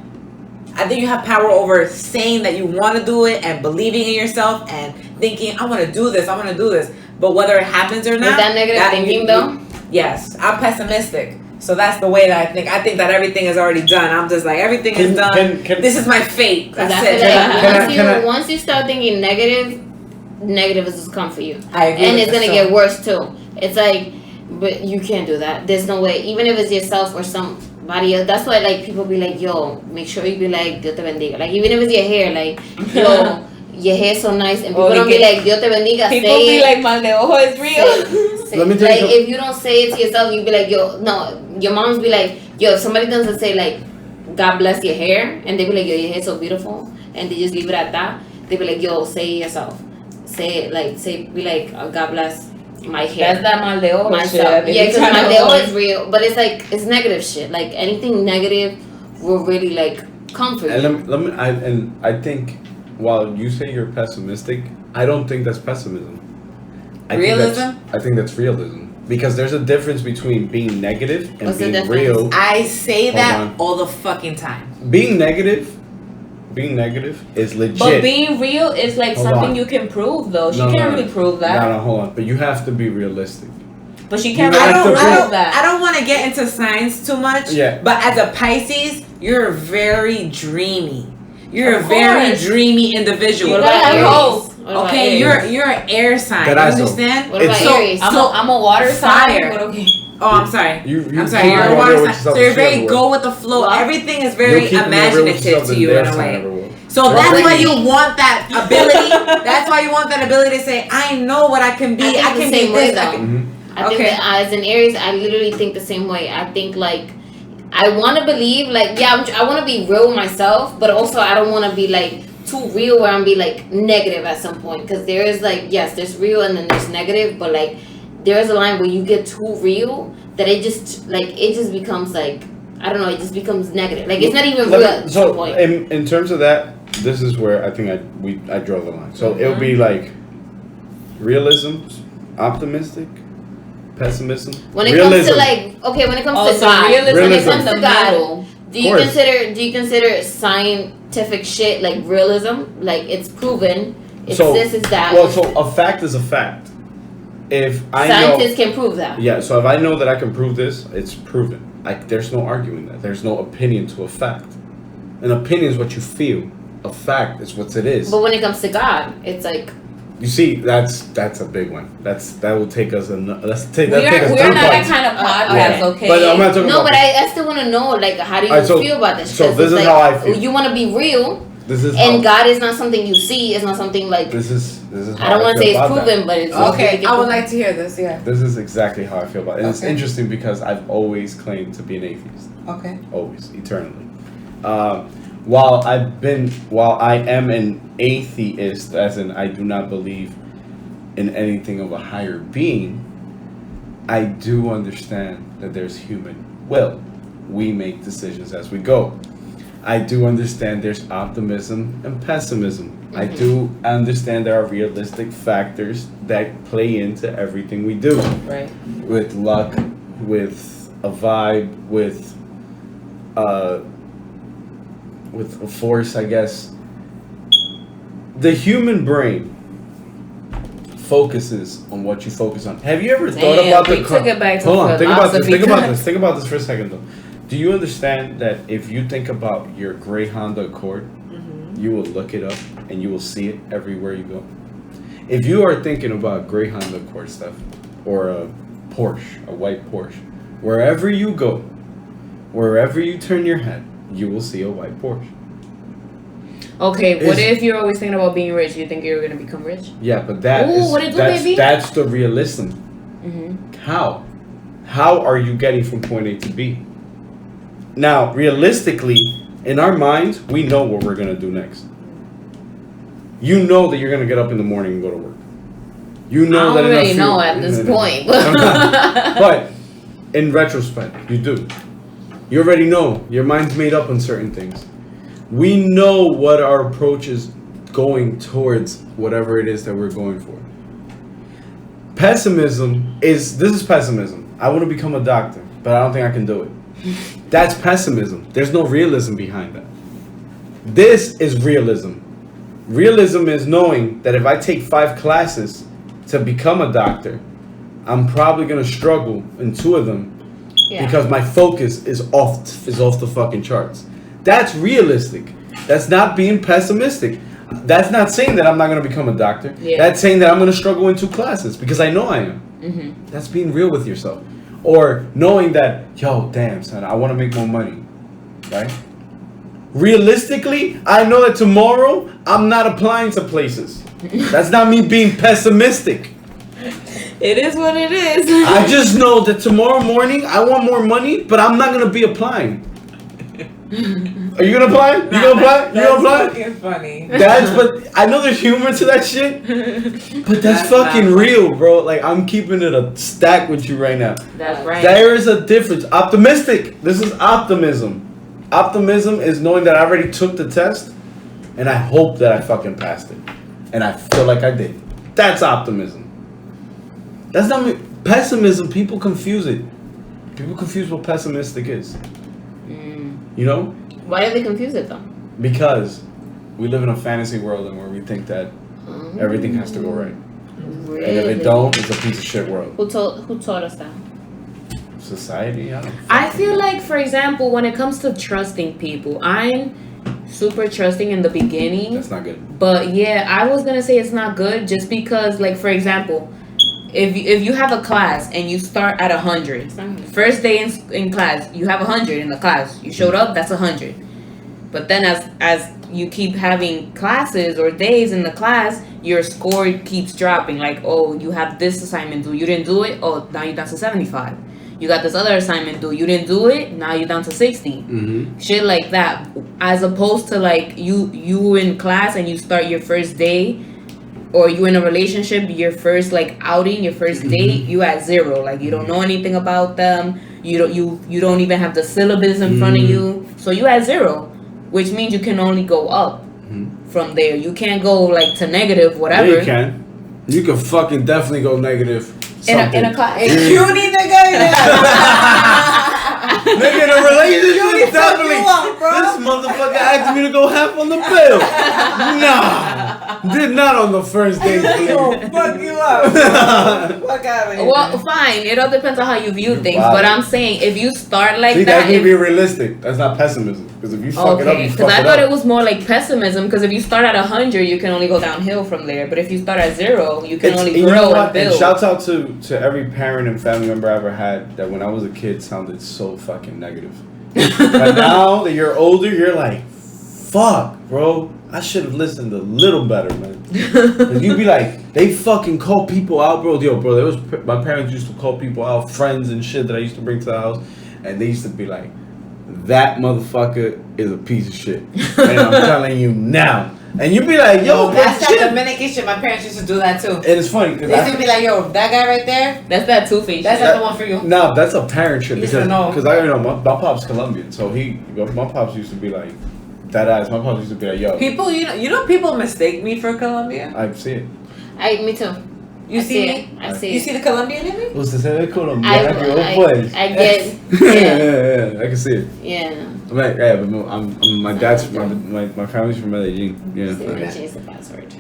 Speaker 4: I think you have power over saying that you want to do it and believing in yourself and thinking, I want to do this, I want to do this. But whether it happens or not,
Speaker 3: With that negative thinking, though?
Speaker 4: Yes, I'm pessimistic. So that's the way that I think. I think that everything is already done. I'm just like, everything is done. This is my fate.
Speaker 3: Because
Speaker 4: That's
Speaker 3: I feel
Speaker 4: it.
Speaker 3: like once you start thinking negative is just come for you.
Speaker 4: I agree.
Speaker 3: And
Speaker 4: with
Speaker 3: it's gonna
Speaker 4: that.
Speaker 3: get worse too. It's like, but you can't do that. There's no way. Even if it's yourself or body. That's why like people be like, yo, make sure you be like, Dios te bendiga. Like even if it's your hair, like, yo, your hair's so nice, and people don't be like, Dios te bendiga.
Speaker 1: People
Speaker 3: say
Speaker 1: be like, mal de ojo is real.
Speaker 3: say,
Speaker 2: Let me tell
Speaker 3: like
Speaker 2: you
Speaker 3: if you don't say it to yourself, you be like, yo, no. Your moms be like, yo, if somebody doesn't say like, God bless your hair, and they be like, yo, your hair's so beautiful, and they just leave it at that. They be like, yo, say it yourself. Say it like, be like, oh, God bless my hair.
Speaker 1: That's that mal de ojo
Speaker 3: Myself.
Speaker 1: shit.
Speaker 3: Yeah, because mal de ojo is real, but it's like it's negative shit. Like anything negative will really like comfort you.
Speaker 2: And I think while you say you're pessimistic, I don't think that's pessimism. I think that's realism. Because there's a difference between being negative and
Speaker 3: What's the
Speaker 2: being
Speaker 3: difference?
Speaker 2: real.
Speaker 4: I say that
Speaker 2: on.
Speaker 4: all the fucking time.
Speaker 2: Being negative is legit.
Speaker 1: But being real is like
Speaker 2: Hold
Speaker 1: something
Speaker 2: on.
Speaker 1: you can prove though. She
Speaker 2: No,
Speaker 1: can't
Speaker 2: no,
Speaker 1: really prove that.
Speaker 2: No, hold on. But you have to be realistic.
Speaker 1: But she can't
Speaker 2: You
Speaker 1: really
Speaker 2: have to
Speaker 1: prove
Speaker 2: prove-
Speaker 1: that.
Speaker 4: I don't want to get into science too much.
Speaker 2: Yeah.
Speaker 4: But as a Pisces, you're very dreamy. You're
Speaker 1: Of
Speaker 4: a very
Speaker 1: course.
Speaker 4: dreamy individual.
Speaker 3: What
Speaker 1: You gotta
Speaker 3: about
Speaker 1: have
Speaker 3: Aries?
Speaker 1: hope.
Speaker 3: What about
Speaker 4: Okay,
Speaker 3: Aries?
Speaker 4: you're an air sign. You
Speaker 2: Terazo.
Speaker 4: understand?
Speaker 3: What about
Speaker 2: It's-
Speaker 3: Aries?
Speaker 1: I'm a water sign.
Speaker 4: Fire.
Speaker 1: But okay.
Speaker 4: Oh, I'm sorry.
Speaker 2: You
Speaker 4: I'm sorry.
Speaker 2: keep
Speaker 4: You're
Speaker 2: it
Speaker 4: a
Speaker 2: over
Speaker 4: water
Speaker 2: there with
Speaker 4: sign.
Speaker 2: yourself
Speaker 4: So you're
Speaker 2: and
Speaker 4: very
Speaker 2: shit,
Speaker 4: go with the flow.
Speaker 3: Well,
Speaker 4: Everything is very
Speaker 2: You'll keep it over with
Speaker 4: imaginative
Speaker 2: yourself
Speaker 4: to
Speaker 2: and
Speaker 4: you
Speaker 2: their
Speaker 4: in a
Speaker 2: sign
Speaker 4: way.
Speaker 2: everywhere.
Speaker 4: So
Speaker 2: Well,
Speaker 4: that's why
Speaker 2: Aries.
Speaker 4: you want that ability. That's why you want that ability to say, I know what I can be.
Speaker 3: I think
Speaker 4: I
Speaker 3: the
Speaker 4: can
Speaker 3: same
Speaker 4: be
Speaker 3: way,
Speaker 4: this. I
Speaker 3: though.
Speaker 4: can-
Speaker 3: I think
Speaker 4: Okay.
Speaker 3: that as an Aries, I literally think the same way. I think like I want to believe like I want to be real with myself, but also I don't want to be like too real where I'm be like negative at some point, because there is like yes, there's real and then there's negative, but like there is a line where you get too real that it just becomes like I don't know, it just becomes negative. Like it's not even real at some point.
Speaker 2: in terms of that, this is where I think I draw the line. So it would be like realism, optimistic, pessimism.
Speaker 3: When it
Speaker 2: realism.
Speaker 3: comes to like when it comes
Speaker 1: Oh,
Speaker 3: to
Speaker 1: so
Speaker 3: God,
Speaker 1: realism
Speaker 3: when it
Speaker 1: is
Speaker 3: comes
Speaker 1: in
Speaker 3: to
Speaker 1: the
Speaker 3: God,
Speaker 1: middle.
Speaker 3: do you
Speaker 2: course.
Speaker 3: consider scientific shit like realism? Like it's proven, it
Speaker 2: So-
Speaker 3: exists that.
Speaker 2: Well, so a fact is a fact. If I
Speaker 3: scientists can prove that.
Speaker 2: yeah, so if I know that I can prove this, it's proven. Like there's no arguing that. There's no opinion to a fact. An opinion is what you feel. A fact is what it is.
Speaker 3: But when it comes to God, it's like
Speaker 2: You see, that's a big one. That will take us. We're
Speaker 1: We're not that kind of podcast,
Speaker 3: Yeah.
Speaker 1: okay?
Speaker 2: But I'm not talking
Speaker 3: no,
Speaker 2: about.
Speaker 3: but I still want to know like how do you
Speaker 2: Alright, so-
Speaker 3: feel about this?
Speaker 2: so
Speaker 3: 'Cause
Speaker 2: this
Speaker 3: it's
Speaker 2: is
Speaker 3: like,
Speaker 2: how I feel.
Speaker 3: You want to be real,
Speaker 2: This is
Speaker 3: and
Speaker 2: how,
Speaker 3: God is not something you see. It's not something like
Speaker 2: This is how
Speaker 3: I don't want to
Speaker 2: feel
Speaker 3: say it's
Speaker 2: about that.
Speaker 3: proven, but it's
Speaker 4: Okay, I would
Speaker 3: proven.
Speaker 4: like to hear this. Yeah.
Speaker 2: This is exactly how I feel about it. And it's
Speaker 4: Okay.
Speaker 2: interesting because I've always claimed to be an atheist.
Speaker 4: Okay.
Speaker 2: Always, eternally. While I am an atheist, as in I do not believe in anything of a higher being, I do understand that there's human will. We make decisions as we go. I do understand there's optimism and pessimism. I do understand there are realistic factors that play into everything we do.
Speaker 1: Right.
Speaker 2: With luck, with a vibe, with a force, I guess. The human brain focuses on what you focus on. Have you ever thought
Speaker 1: Damn,
Speaker 2: about
Speaker 1: we
Speaker 2: the
Speaker 1: took it back to
Speaker 2: Hold on, think about this.
Speaker 1: philosophy.
Speaker 2: Think about this for a second though. Do you understand that if you think about your gray Honda Accord, you will look it up and you will see it everywhere you go? If you are thinking about gray Honda Accord stuff or a Porsche, a white Porsche, wherever you go, wherever you turn your head, you will see a white Porsche.
Speaker 1: Okay, what
Speaker 2: Is-
Speaker 1: if you're always thinking about being rich? You think you're gonna become rich?
Speaker 2: Yeah, but that
Speaker 1: Ooh,
Speaker 2: is
Speaker 1: what it do,
Speaker 2: that's,
Speaker 1: baby?
Speaker 2: that's the realism.
Speaker 1: Mm-hmm.
Speaker 2: How are you getting from point A to B? Now, realistically, in our minds, we know what we're gonna do next. You know that you're gonna get up in the morning and go to work. You know
Speaker 1: I
Speaker 2: that
Speaker 1: don't
Speaker 2: in a
Speaker 1: really
Speaker 2: few-
Speaker 1: know at this point.
Speaker 2: But in retrospect, you do. You already know. Your mind's made up on certain things. We know what our approach is going towards whatever it is that we're going for. Pessimism is pessimism. I want to become a doctor, but I don't think I can do it. That's pessimism. There's no realism behind that. This is realism. Realism is knowing that if I take 5 classes to become a doctor, I'm probably gonna struggle in 2 of them because my focus is off the fucking charts. That's realistic. That's not being pessimistic. That's not saying that I'm not gonna become a doctor.
Speaker 1: Yeah.
Speaker 2: That's saying that I'm gonna struggle in 2 classes because I know I am.
Speaker 1: Mm-hmm.
Speaker 2: That's being real with yourself. Or knowing that, yo, damn, son, I want to make more money, right? Realistically, I know that tomorrow I'm not applying to places. That's not me being pessimistic.
Speaker 1: It is what it is.
Speaker 2: I just know that tomorrow morning I want more money, but I'm not gonna be applying. Are you gonna apply? You gonna apply? You gonna apply?
Speaker 4: Fucking funny.
Speaker 2: But I know there's humor to that shit. But that's fucking real, bro. Like, I'm keeping it a stack with you right now.
Speaker 1: That's right.
Speaker 2: There is a difference. Optimistic. This is optimism. Optimism is knowing that I already took the test, and I hope that I fucking passed it, and I feel like I did. That's optimism. That's not me. Pessimism. People confuse it. People confuse what pessimistic is. You know?
Speaker 3: Why do they confuse it though?
Speaker 2: Because we live in a fantasy world and where we think that everything has to go right.
Speaker 3: Really?
Speaker 2: And if it don't, it's a piece of shit world.
Speaker 3: Who taught us that?
Speaker 2: Society,
Speaker 1: I feel like, for example, when it comes to trusting people, I'm super trusting in the beginning.
Speaker 2: That's not good.
Speaker 1: But yeah, I was gonna say it's not good just because, like, for example, if you have a class and you start at 100, first day in class you have 100 in the class. You showed up, that's 100. But then as you keep having classes or days in the class, your score keeps dropping. Like, oh, you have this assignment due, you didn't do it. Oh, now you're down to 75. You got this other assignment due, you didn't do it. Now you're down to 60. Shit like that. As opposed to like you in class and you start your first day. Or you in a relationship, your first like outing, your first date, you at 0. Like, you don't know anything about them. You don't even have the syllabus in front of you. So you at 0, which means you can only go up from there. You can't go like to negative, whatever.
Speaker 2: Yeah, you can. You can fucking definitely go negative.
Speaker 1: In a class.
Speaker 4: Cutie nigga.
Speaker 2: Nigga, in a relationship, definitely. This motherfucker asked me to go half on the bill. Nah. Did not on the first date.
Speaker 4: Fuck you up. Fuck out of here.
Speaker 1: Well, fine. It all depends on how you view things.
Speaker 2: Wow.
Speaker 1: But I'm saying if you start like
Speaker 2: See,
Speaker 1: that,
Speaker 2: that can be realistic. That's not pessimism. Because if you fuck it up, you fuck
Speaker 1: because I
Speaker 2: it
Speaker 1: thought
Speaker 2: up.
Speaker 1: it was more like pessimism. Because if you start at 100, you can only go downhill from there. But if you start at 0, you can only grow and build.
Speaker 2: And shouts out to every parent and family member I ever had that when I was a kid sounded so fucking negative. But now that you're older, you're like, fuck, bro. I should have listened a little better, man. Cause you'd be like, they fucking call people out, bro. Yo, bro, my parents used to call people out, friends and shit that I used to bring to the house, and they used to be like, that motherfucker is a piece of shit, and I'm telling you now. And you'd be like, yo,
Speaker 4: that's
Speaker 2: shit.
Speaker 4: that Dominican shit. My parents used to do that too.
Speaker 2: And it's funny because
Speaker 4: They used to be like, yo, that guy right there,
Speaker 1: That's that two-faced
Speaker 4: that's
Speaker 1: shit.
Speaker 4: not the one for you.
Speaker 2: no, that's a parent shit
Speaker 4: Yes or
Speaker 2: because
Speaker 4: no?
Speaker 2: I my pop's Colombian, so my pops used to be like that ass. My pops used to be like, yo,
Speaker 4: People, you know, people mistake me for Colombian.
Speaker 2: I see it.
Speaker 3: Me too.
Speaker 4: You
Speaker 3: I
Speaker 4: see
Speaker 3: it.
Speaker 4: me?
Speaker 3: I see
Speaker 4: You
Speaker 3: it.
Speaker 4: see the Colombian in me?
Speaker 2: Usted se ve colombiana que vos puedes.
Speaker 3: I get.
Speaker 2: Yeah, I can see it.
Speaker 3: Yeah.
Speaker 2: But my dad's my family's from Medellin. Yeah.
Speaker 3: See, let me change the password.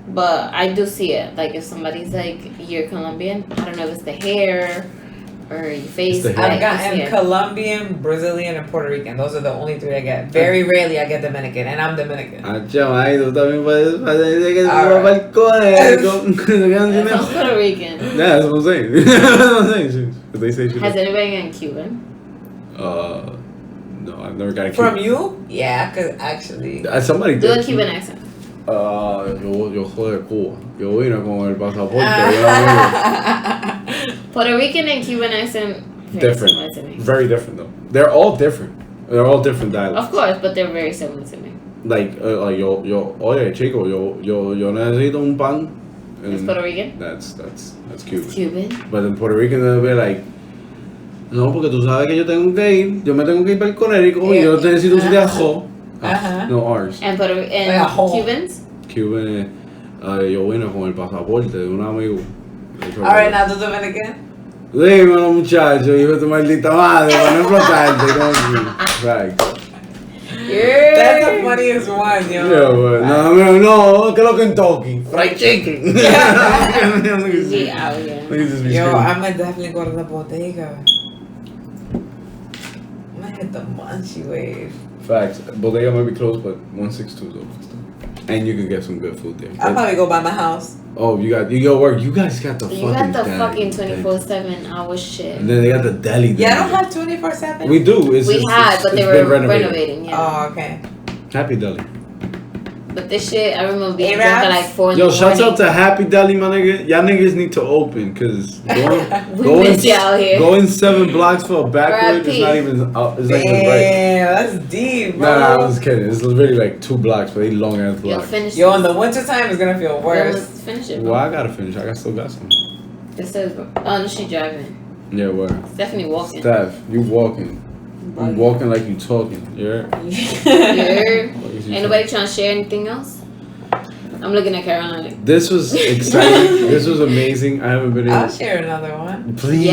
Speaker 3: But I do see it. Like if somebody's like, you're Colombian, I don't know if it's the hair or your face.
Speaker 2: the hair.
Speaker 4: I've
Speaker 3: I see
Speaker 4: gotten
Speaker 3: it.
Speaker 4: Colombian, Brazilian, and Puerto Rican. Those are the only 3 I get. Very rarely I get Dominican, and I'm Dominican.
Speaker 2: Chama, tú también puedes decir que
Speaker 4: All
Speaker 2: tu
Speaker 4: right.
Speaker 3: That's Puerto Rican.
Speaker 2: Yeah, that's what I'm saying. That's what I'm saying. They say shit.
Speaker 3: Has anybody gotten Cuban?
Speaker 2: No, I've never got a
Speaker 4: From
Speaker 2: Cuban.
Speaker 4: you? Yeah, because actually.
Speaker 2: Somebody
Speaker 3: Do
Speaker 2: did.
Speaker 3: a Cuban accent.
Speaker 2: Yo soy de Cuba. Yo vine con el pasaporte.
Speaker 3: Puerto Rican and Cuban accent. Very similar to me.
Speaker 2: Different. Very different though. They're all different. They're all different dialects.
Speaker 3: Of course, but they're very similar to me.
Speaker 2: Like oye chico, yo necesito un pan.
Speaker 3: It's Puerto Rican.
Speaker 2: That's Cuban.
Speaker 3: It's Cuban.
Speaker 2: But in Puerto Rican they'll be like, no, porque tú sabes que yo tengo que ir, yo me tengo que ir para el Conérico y yo necesito un viaje. No R's.
Speaker 3: And Cubans?
Speaker 2: Cuban, yo vine con el pasaporte de un amigo.
Speaker 4: Alright, now the Dominican.
Speaker 2: Dímelo muchacho, hijo de tu maldita madre, para no explotarte. Right.
Speaker 4: That's the funniest one, yo.
Speaker 2: Yeah, but no, que lo Kentucky. Fried chicken.
Speaker 3: Yeah, yeah.
Speaker 4: Yo, I'm gonna definitely go to the bodega. I'm gonna hit the munchy wave.
Speaker 2: Facts. Bodega might be closed, but 162 is open still. And you can get some good food there.
Speaker 4: I'll probably go by my house.
Speaker 2: Oh, you go work. You guys got the
Speaker 3: You
Speaker 2: fucking
Speaker 3: got the
Speaker 2: deli.
Speaker 3: fucking 24/7 hour shit.
Speaker 2: And then they got the deli.
Speaker 4: Yeah, I
Speaker 2: there.
Speaker 4: don't have 24/7.
Speaker 2: We do. It's
Speaker 3: We
Speaker 2: just,
Speaker 3: had, but they
Speaker 2: it's
Speaker 3: were
Speaker 2: been renovated.
Speaker 3: renovating. Yeah.
Speaker 4: Oh, okay.
Speaker 2: Happy Deli.
Speaker 3: But this shit, I remember being drunk
Speaker 4: Arabs?
Speaker 3: at like 4 in
Speaker 2: Yo,
Speaker 3: the morning.
Speaker 2: shouts out to Happy Deli, my nigga. Y'all niggas need to open, cause
Speaker 3: We miss y'all here.
Speaker 2: going 7 blocks for a backward is
Speaker 3: RIP.
Speaker 2: not even up. It's not even right.
Speaker 4: Damn, that's deep, bro.
Speaker 2: Nah, I'm just kidding. It's really like 2 blocks, but they long ass
Speaker 3: Yo,
Speaker 2: blocks.
Speaker 3: finish
Speaker 4: Yo,
Speaker 3: this.
Speaker 4: in the wintertime, it's gonna feel
Speaker 3: Yo,
Speaker 4: worse.
Speaker 3: let's finish it.
Speaker 2: Well,
Speaker 3: Bro.
Speaker 2: I gotta finish. I still got some.
Speaker 3: It says, oh no, she driving.
Speaker 2: Yeah, where?
Speaker 3: Stephanie walking.
Speaker 2: Steph, you walking. You walking like you talking. Yeah.
Speaker 3: Yeah. Ain't nobody trying to share anything else? I'm looking at Caroline. Like,
Speaker 2: This was exciting. This was amazing. I haven't been
Speaker 4: I'll
Speaker 2: able.
Speaker 4: share another one.
Speaker 2: Please.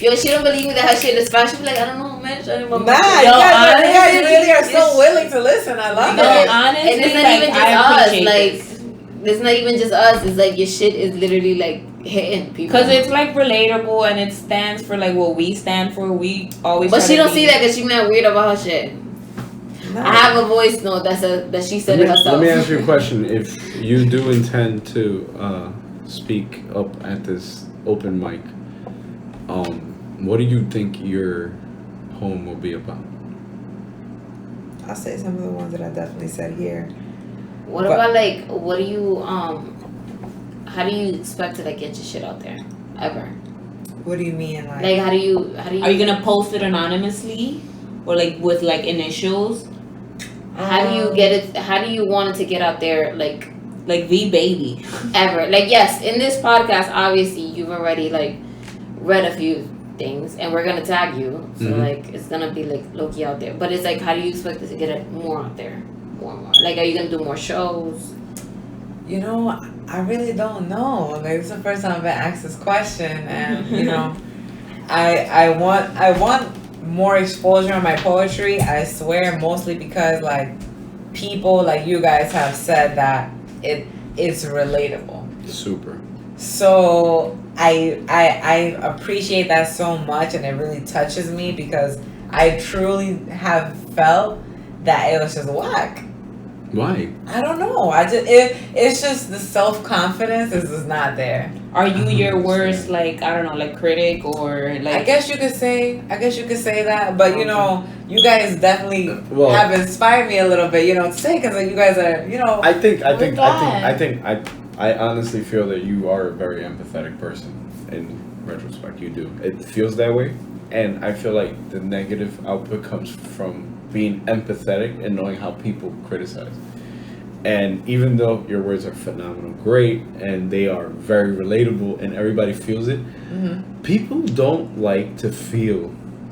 Speaker 3: yo, she don't believe me that her shit is fine. She be like, I don't know, man. I don't know.
Speaker 4: Nah, you guys really are so willing to listen. I love
Speaker 1: No,
Speaker 4: it.
Speaker 1: honestly,
Speaker 3: And it's not
Speaker 1: like,
Speaker 3: even
Speaker 1: I
Speaker 3: just us.
Speaker 1: appreciate
Speaker 3: Like,
Speaker 1: this.
Speaker 3: it's not even just us. It's like your shit is literally like hitting people.
Speaker 1: Because it's like relatable and it stands for like what we stand for. We always.
Speaker 3: But
Speaker 1: try
Speaker 3: she
Speaker 1: to
Speaker 3: don't
Speaker 1: be-
Speaker 3: see that because she not weird about her shit.
Speaker 4: No.
Speaker 3: I have a voice note that she said it herself.
Speaker 2: Let me ask you a question. If you do intend to speak up at this open mic, what do you think your home will be about?
Speaker 4: I'll say some of the ones that I definitely said here.
Speaker 3: What about like what do you how do you expect to like get your shit out there ever?
Speaker 4: What do you mean, like?
Speaker 3: Like how do you
Speaker 1: Are you gonna post it anonymously or like with like initials?
Speaker 3: how do you get it? How do you want it to get out there? Like
Speaker 1: V baby.
Speaker 3: ever? Like yes, in this podcast, obviously you've already like read a few things, and we're gonna tag you. So
Speaker 2: Mhm.
Speaker 3: like it's gonna be like low-key out there. But it's like how do you expect it to get it more out there, more and more? Like are you gonna do more shows?
Speaker 4: You know, I really don't know. Like, it's the first time I've been asked this question, and you know, I want more exposure on my poetry. I swear, mostly because like people like you guys have said that it's relatable.
Speaker 2: Super.
Speaker 4: So I appreciate that so much, and it really touches me because I truly have felt that it was just whack.
Speaker 2: Why?
Speaker 4: I don't know. It's just the self-confidence is just not there.
Speaker 1: Are you your worst like I don't know like critic or like?
Speaker 4: I guess you could say that, but you know, you guys definitely
Speaker 2: Well-
Speaker 4: have inspired me a little bit, you know, to say because you guys are, you know,
Speaker 2: I honestly feel that you are a very empathetic person. In retrospect, you do. It feels that way, and I feel like the negative output comes from being empathetic and knowing how people criticize. And even though your words are phenomenal, great, and they are very relatable, and everybody feels it, people don't like to feel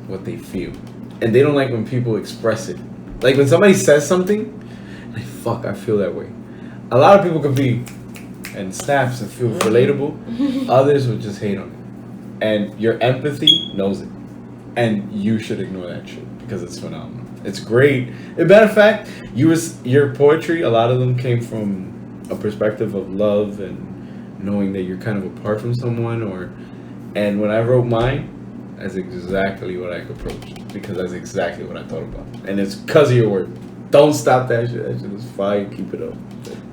Speaker 2: what they feel, and they don't like when people express it. Like when somebody says something, like fuck, I feel that way. A lot of people could be and snaps and feel relatable. Others would just hate on it, and your empathy knows it, and you should ignore that shit because it's phenomenal. It's great. As a matter of fact, your poetry, a lot of them came from a perspective of love and knowing that you're kind of apart from someone, and when I wrote mine, that's exactly what I approached because that's exactly what I thought about, and it's because of your work. Don't stop that shit. That shit is fire. Keep it up.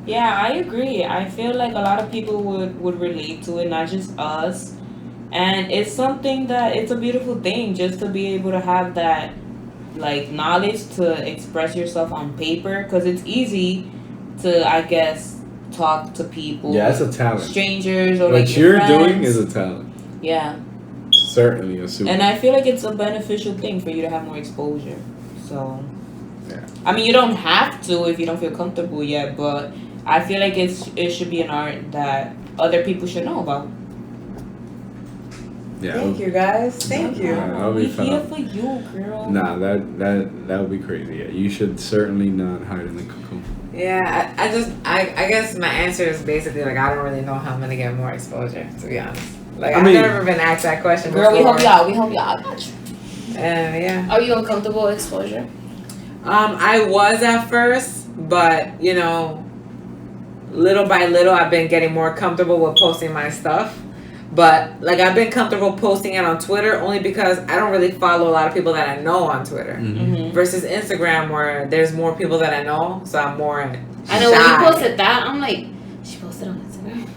Speaker 1: Yeah, I agree. I feel like a lot of people would relate to it, not just us. And it's something that it's a beautiful thing just to be able to have that like knowledge to express yourself on paper because it's easy to I guess talk to people.
Speaker 2: Yeah, it's a talent.
Speaker 1: Strangers or
Speaker 2: What
Speaker 1: like your
Speaker 2: you're doing
Speaker 1: friends.
Speaker 2: is a talent.
Speaker 1: Yeah.
Speaker 2: Certainly a super.
Speaker 1: And I feel like it's a beneficial thing for you to have more exposure. So
Speaker 2: Yeah.
Speaker 1: I mean you don't have to if you don't feel comfortable yet, but I feel like it should be an art that other people should know about.
Speaker 2: Yeah.
Speaker 4: thank you guys. Thank you.
Speaker 2: Yeah, that'll be
Speaker 1: We
Speaker 2: fun.
Speaker 1: here for you, girl.
Speaker 2: Nah, that would be crazy. Yeah, you should certainly not hide in the cocoon.
Speaker 4: Yeah, I guess my answer is basically like I don't really know how I'm gonna get more exposure, to be honest. Like
Speaker 2: I
Speaker 4: I've
Speaker 2: mean-
Speaker 4: never been asked that question
Speaker 1: Girl, we
Speaker 4: before.
Speaker 1: help y'all. We help y'all. I got you.
Speaker 4: And yeah.
Speaker 3: Are you uncomfortable with exposure?
Speaker 4: I was at first, but you know, little by little I've been getting more comfortable with posting my stuff. But like I've been comfortable posting it on Twitter only because I don't really follow a lot of people that I know on Twitter.
Speaker 1: Mm-hmm.
Speaker 4: Versus Instagram where there's more people that I know, so I'm more
Speaker 3: I know when you posted that, I'm like, she posted on Instagram.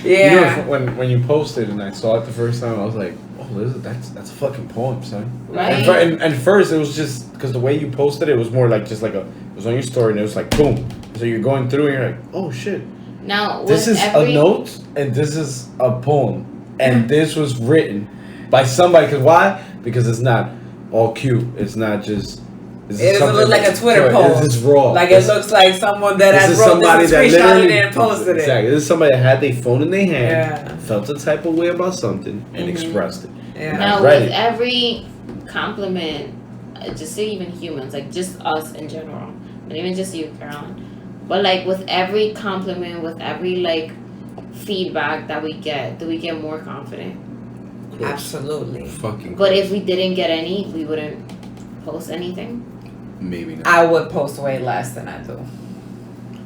Speaker 4: Yeah.
Speaker 2: You know, when you posted and I saw it the first time, I was like, oh, that's a fucking poem, son.
Speaker 3: Right.
Speaker 2: And first, it was just because the way you posted it was more like just like it was on your story and it was like boom. So you're going through and you're like, oh shit.
Speaker 3: Now,
Speaker 2: This is a note and this is a poem. And this was written by somebody. Because why? Because it's not all cute. It's not just.
Speaker 4: It doesn't look like a Twitter post.
Speaker 2: This is raw.
Speaker 4: Like it looks like someone that has wrote this and screenshotted it and posted it.
Speaker 2: Exactly. This is somebody that had their phone in their hand, felt a type of way about something, and expressed it.
Speaker 4: Yeah.
Speaker 3: Now, with every compliment, just say even humans, like just us in general, not even just you, Caroline, but like with every compliment, with every like feedback that we get, do we get more confident?
Speaker 4: Absolutely.
Speaker 2: Fucking.
Speaker 3: But if we didn't get any, we wouldn't post anything.
Speaker 2: Maybe not.
Speaker 4: I would post way less than I do.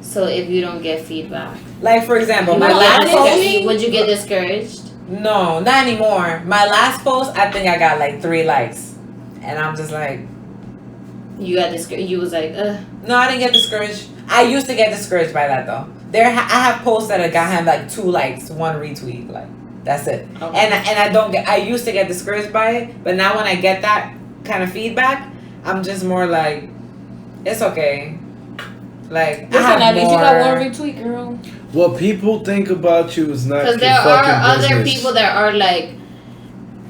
Speaker 3: So if you don't get feedback,
Speaker 4: Like for example, my
Speaker 3: would
Speaker 4: last post.
Speaker 3: would you get discouraged?
Speaker 4: No, not anymore. My last post, I think I got like 3 likes, and I'm just like,
Speaker 3: You got discouraged. You was like, ugh.
Speaker 4: no, I didn't get discouraged. I used to get discouraged by that though. I have posts that had like 2 likes, 1 retweet, like that's it.
Speaker 3: Okay.
Speaker 4: And I don't get. I used to get discouraged by it, but now when I get that kind of feedback, I'm just more like, it's okay. Like
Speaker 1: Listen,
Speaker 4: I
Speaker 1: at
Speaker 4: have
Speaker 1: least
Speaker 4: more.
Speaker 1: you got 1 retweet, girl.
Speaker 2: What people think about you is not
Speaker 3: Because
Speaker 2: your
Speaker 3: there
Speaker 2: fucking
Speaker 3: are other
Speaker 2: business.
Speaker 3: people that are like,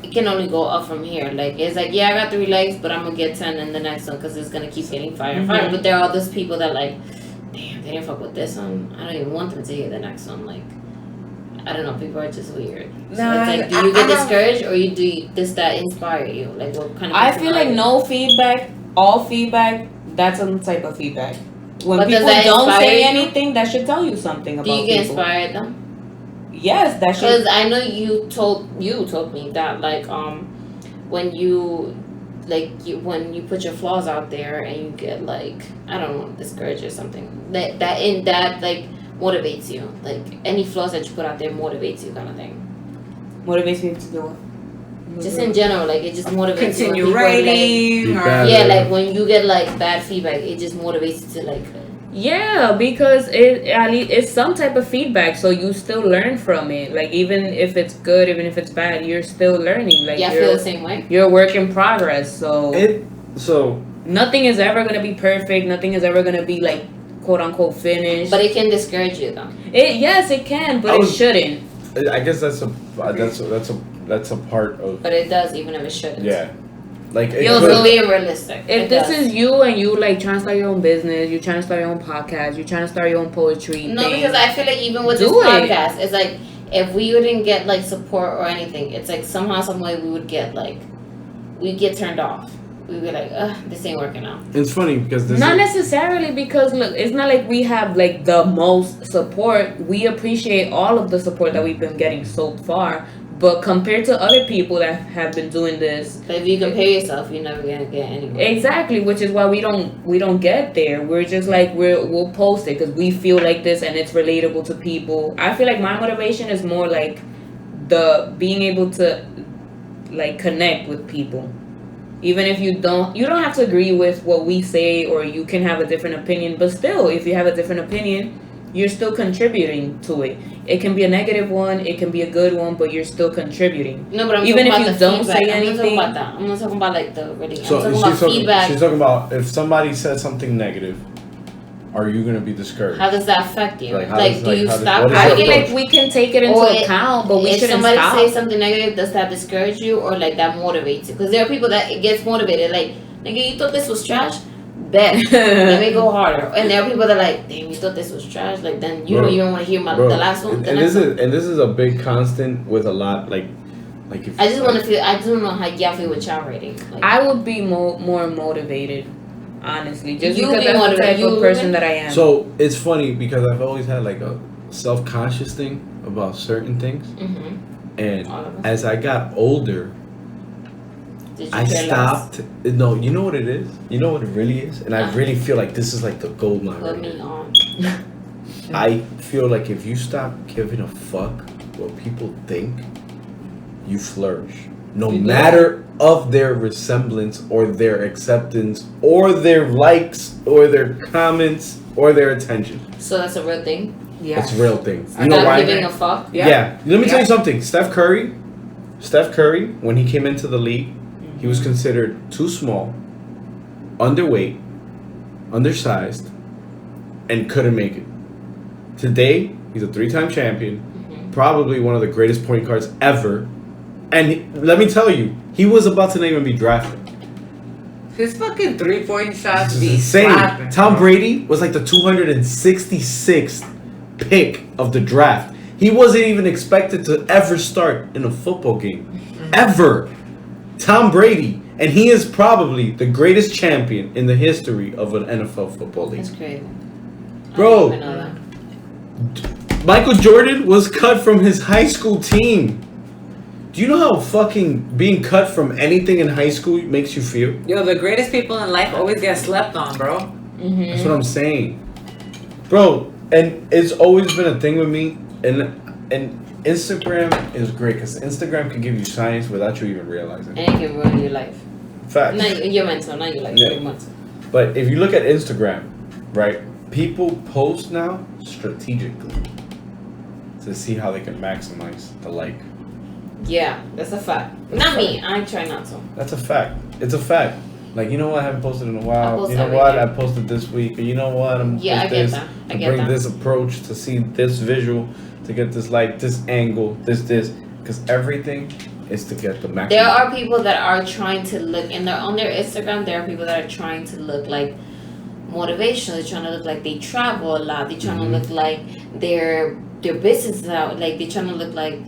Speaker 3: it can only go up from here. Like, it's like, yeah, I got 3 likes, but I'm going to get 10 in the next one because it's going to keep getting fire and fire. But there are those people that like, damn, they didn't fuck with this one. I don't even want them to get the next one. Like, I don't know, people are just weird. So
Speaker 4: Nah,
Speaker 3: it's like, do you get discouraged or does that inspire you? Like, what kind of
Speaker 1: I
Speaker 3: person
Speaker 1: feel
Speaker 3: are
Speaker 1: like
Speaker 3: you?
Speaker 1: no feedback, all feedback, that's a type of feedback. When
Speaker 3: But does
Speaker 1: people
Speaker 3: that
Speaker 1: don't
Speaker 3: inspire
Speaker 1: say
Speaker 3: you?
Speaker 1: anything, that should tell you something about
Speaker 3: Do you get
Speaker 1: people.
Speaker 3: inspired though?
Speaker 1: Yes, that should.
Speaker 3: Because I know you told me that like when you when you put your flaws out there and you get like, I don't know, discouraged or something, that like motivates you, like any flaws that you put out there motivates you, kind of thing.
Speaker 1: Motivates me to do it.
Speaker 3: Just in general, like it just motivates
Speaker 4: Continue
Speaker 3: you when people,
Speaker 4: writing.
Speaker 2: Like,
Speaker 4: or-
Speaker 3: yeah, like when you get like bad feedback, it just motivates you to like.
Speaker 1: Yeah, because it's some type of feedback, so you still learn from it. Like even if it's good, even if it's bad, you're still learning. Like
Speaker 3: Yeah, I feel the same way.
Speaker 1: you're a work in progress. So
Speaker 2: So
Speaker 1: nothing is ever gonna be perfect. Nothing is ever gonna be like quote unquote finished.
Speaker 3: But it can discourage you though.
Speaker 1: Yes, it can, but it shouldn't.
Speaker 2: I guess that's a part of
Speaker 3: But it does, even if it shouldn't.
Speaker 2: yeah. Like it
Speaker 1: Yo,
Speaker 2: could-
Speaker 1: so
Speaker 3: Be realistic.
Speaker 1: If
Speaker 3: It
Speaker 1: this
Speaker 3: does.
Speaker 1: is you and you like trying to start your own business, you trying to start your own podcast, you trying to start your own poetry
Speaker 3: No,
Speaker 1: thing,
Speaker 3: because I feel like even with
Speaker 1: Do
Speaker 3: this
Speaker 1: it.
Speaker 3: podcast, it's like if we wouldn't get like support or anything, it's like somehow, some way we'd get turned off. We'd be like, ugh, this ain't working out.
Speaker 2: It's funny because this
Speaker 1: not
Speaker 2: is,
Speaker 1: necessarily because look, it's not like we have like the most support. We appreciate all of the support that we've been getting so far, but compared to other people that have been doing this,
Speaker 3: But if you compare yourself, you're never gonna get anywhere.
Speaker 1: exactly, which is why we don't get there. We're just like we'll post it because we feel like this and it's relatable to people. I feel like my motivation is more like the being able to like connect with people. Even if you don't have to agree with what we say, or you can have a different opinion, but still, if you have a different opinion, you're still contributing to it. It can be a negative one, it can be a good one, but you're still contributing.
Speaker 3: No, but I'm
Speaker 1: Even
Speaker 3: talking
Speaker 1: if
Speaker 3: about
Speaker 1: you
Speaker 3: the
Speaker 1: don't
Speaker 3: feedback.
Speaker 1: say
Speaker 3: I'm not
Speaker 1: anything.
Speaker 3: talking about that. I'm not talking about like the really.
Speaker 2: so
Speaker 3: I'm talking about feedback.
Speaker 2: she's talking about if somebody says something negative, are you gonna be discouraged?
Speaker 3: How does that affect you?
Speaker 2: Like, how
Speaker 3: Like,
Speaker 2: does-
Speaker 3: do
Speaker 2: like,
Speaker 3: you
Speaker 2: how does-
Speaker 3: stop?
Speaker 2: what is
Speaker 1: I
Speaker 2: your
Speaker 1: feel
Speaker 2: approach?
Speaker 1: like we can take it into
Speaker 3: Or
Speaker 1: account, but we
Speaker 3: if
Speaker 1: shouldn't
Speaker 3: somebody
Speaker 1: stop.
Speaker 3: say something negative, does that discourage you or like that motivates you? Because there are people that it gets motivated. Like, nigga, you thought this was trash? Bet. Let me go harder. And there are people that are like, damn, you thought this was trash? Like, then you
Speaker 2: Bro,
Speaker 3: don't even want to hear the last one.
Speaker 2: And,
Speaker 3: the
Speaker 2: and
Speaker 3: next
Speaker 2: this
Speaker 3: one.
Speaker 2: is a big constant with a lot like if
Speaker 3: I just want to feel. I just don't know how y'all feel with y'all rating. Like,
Speaker 1: I would be more motivated, honestly, just
Speaker 3: You
Speaker 1: because
Speaker 3: be
Speaker 1: that's the
Speaker 3: motivated.
Speaker 1: type
Speaker 3: You
Speaker 1: of person
Speaker 3: Ruben?
Speaker 1: that I am.
Speaker 2: So it's funny because I've always had like a self-conscious thing about certain things,
Speaker 3: mm-hmm.
Speaker 2: and
Speaker 3: All of us.
Speaker 2: as I got older,
Speaker 3: Did you
Speaker 2: I
Speaker 3: care less?
Speaker 2: stopped. No, you know what it is. You know what it really is, and I
Speaker 3: Uh-huh.
Speaker 2: really feel like this is like the gold mine.
Speaker 3: Put
Speaker 2: Right
Speaker 3: me
Speaker 2: here.
Speaker 3: on.
Speaker 2: I feel like if you stop giving a fuck what people think, you flourish. No
Speaker 1: You do.
Speaker 2: matter of their resemblance or their acceptance or their likes or their comments or their attention.
Speaker 3: So that's a real thing.
Speaker 4: Yeah.
Speaker 2: It's a real thing. You
Speaker 4: I'm
Speaker 2: know
Speaker 3: Not
Speaker 2: why?
Speaker 3: giving a fuck.
Speaker 2: Yeah. Let me tell you
Speaker 4: Yeah.
Speaker 2: something. Steph Curry, when he came into the league, he was considered too small, underweight, undersized, and couldn't make it. Today, he's a 3-time champion, probably one of the greatest point guards ever. And let me tell you, he was about to not even be drafted.
Speaker 4: His fucking 3-point shots
Speaker 2: This is
Speaker 4: be
Speaker 2: insane.
Speaker 4: slapping.
Speaker 2: Tom
Speaker 4: bro.
Speaker 2: Brady was like the 266th pick of the draft. He wasn't even expected to ever start in a football game. Ever. Tom Brady. And he is probably the greatest champion in the history of an NFL football league.
Speaker 3: That's crazy.
Speaker 2: Bro.
Speaker 3: I didn't even know that.
Speaker 2: Michael Jordan was cut from his high school team. Do you know how fucking being cut from anything in high school makes you feel?
Speaker 4: Yo, the greatest people in life always get slept on, bro.
Speaker 2: That's what I'm saying. Bro, and it's always been a thing with me. And Instagram is great because Instagram can give you science without you even realizing.
Speaker 3: And it can ruin your life.
Speaker 2: Facts.
Speaker 3: Not your mental, not your life,
Speaker 2: Yeah.
Speaker 3: your mental.
Speaker 2: But if you look at Instagram, right, people post now strategically to see how they can maximize the like.
Speaker 3: Yeah, that's a fact. Not me. I try not to.
Speaker 2: That's a fact. It's a fact. Like, you know what? I haven't posted in a
Speaker 3: I
Speaker 2: while.
Speaker 3: post
Speaker 2: You know
Speaker 3: every
Speaker 2: what?
Speaker 3: day.
Speaker 2: I posted this week. Or you know what? I'm
Speaker 3: Yeah, I
Speaker 2: post
Speaker 3: get
Speaker 2: this
Speaker 3: that. I
Speaker 2: to
Speaker 3: get
Speaker 2: bring
Speaker 3: that.
Speaker 2: this approach, to see this visual, to get this light, this angle, this. Because everything is to get the maximum.
Speaker 3: There are people that are trying to look, and they're on their Instagram. There are people that are trying to look like motivational. They're trying to look like they travel a lot. They're trying to look like their business is out. Like they're trying to look like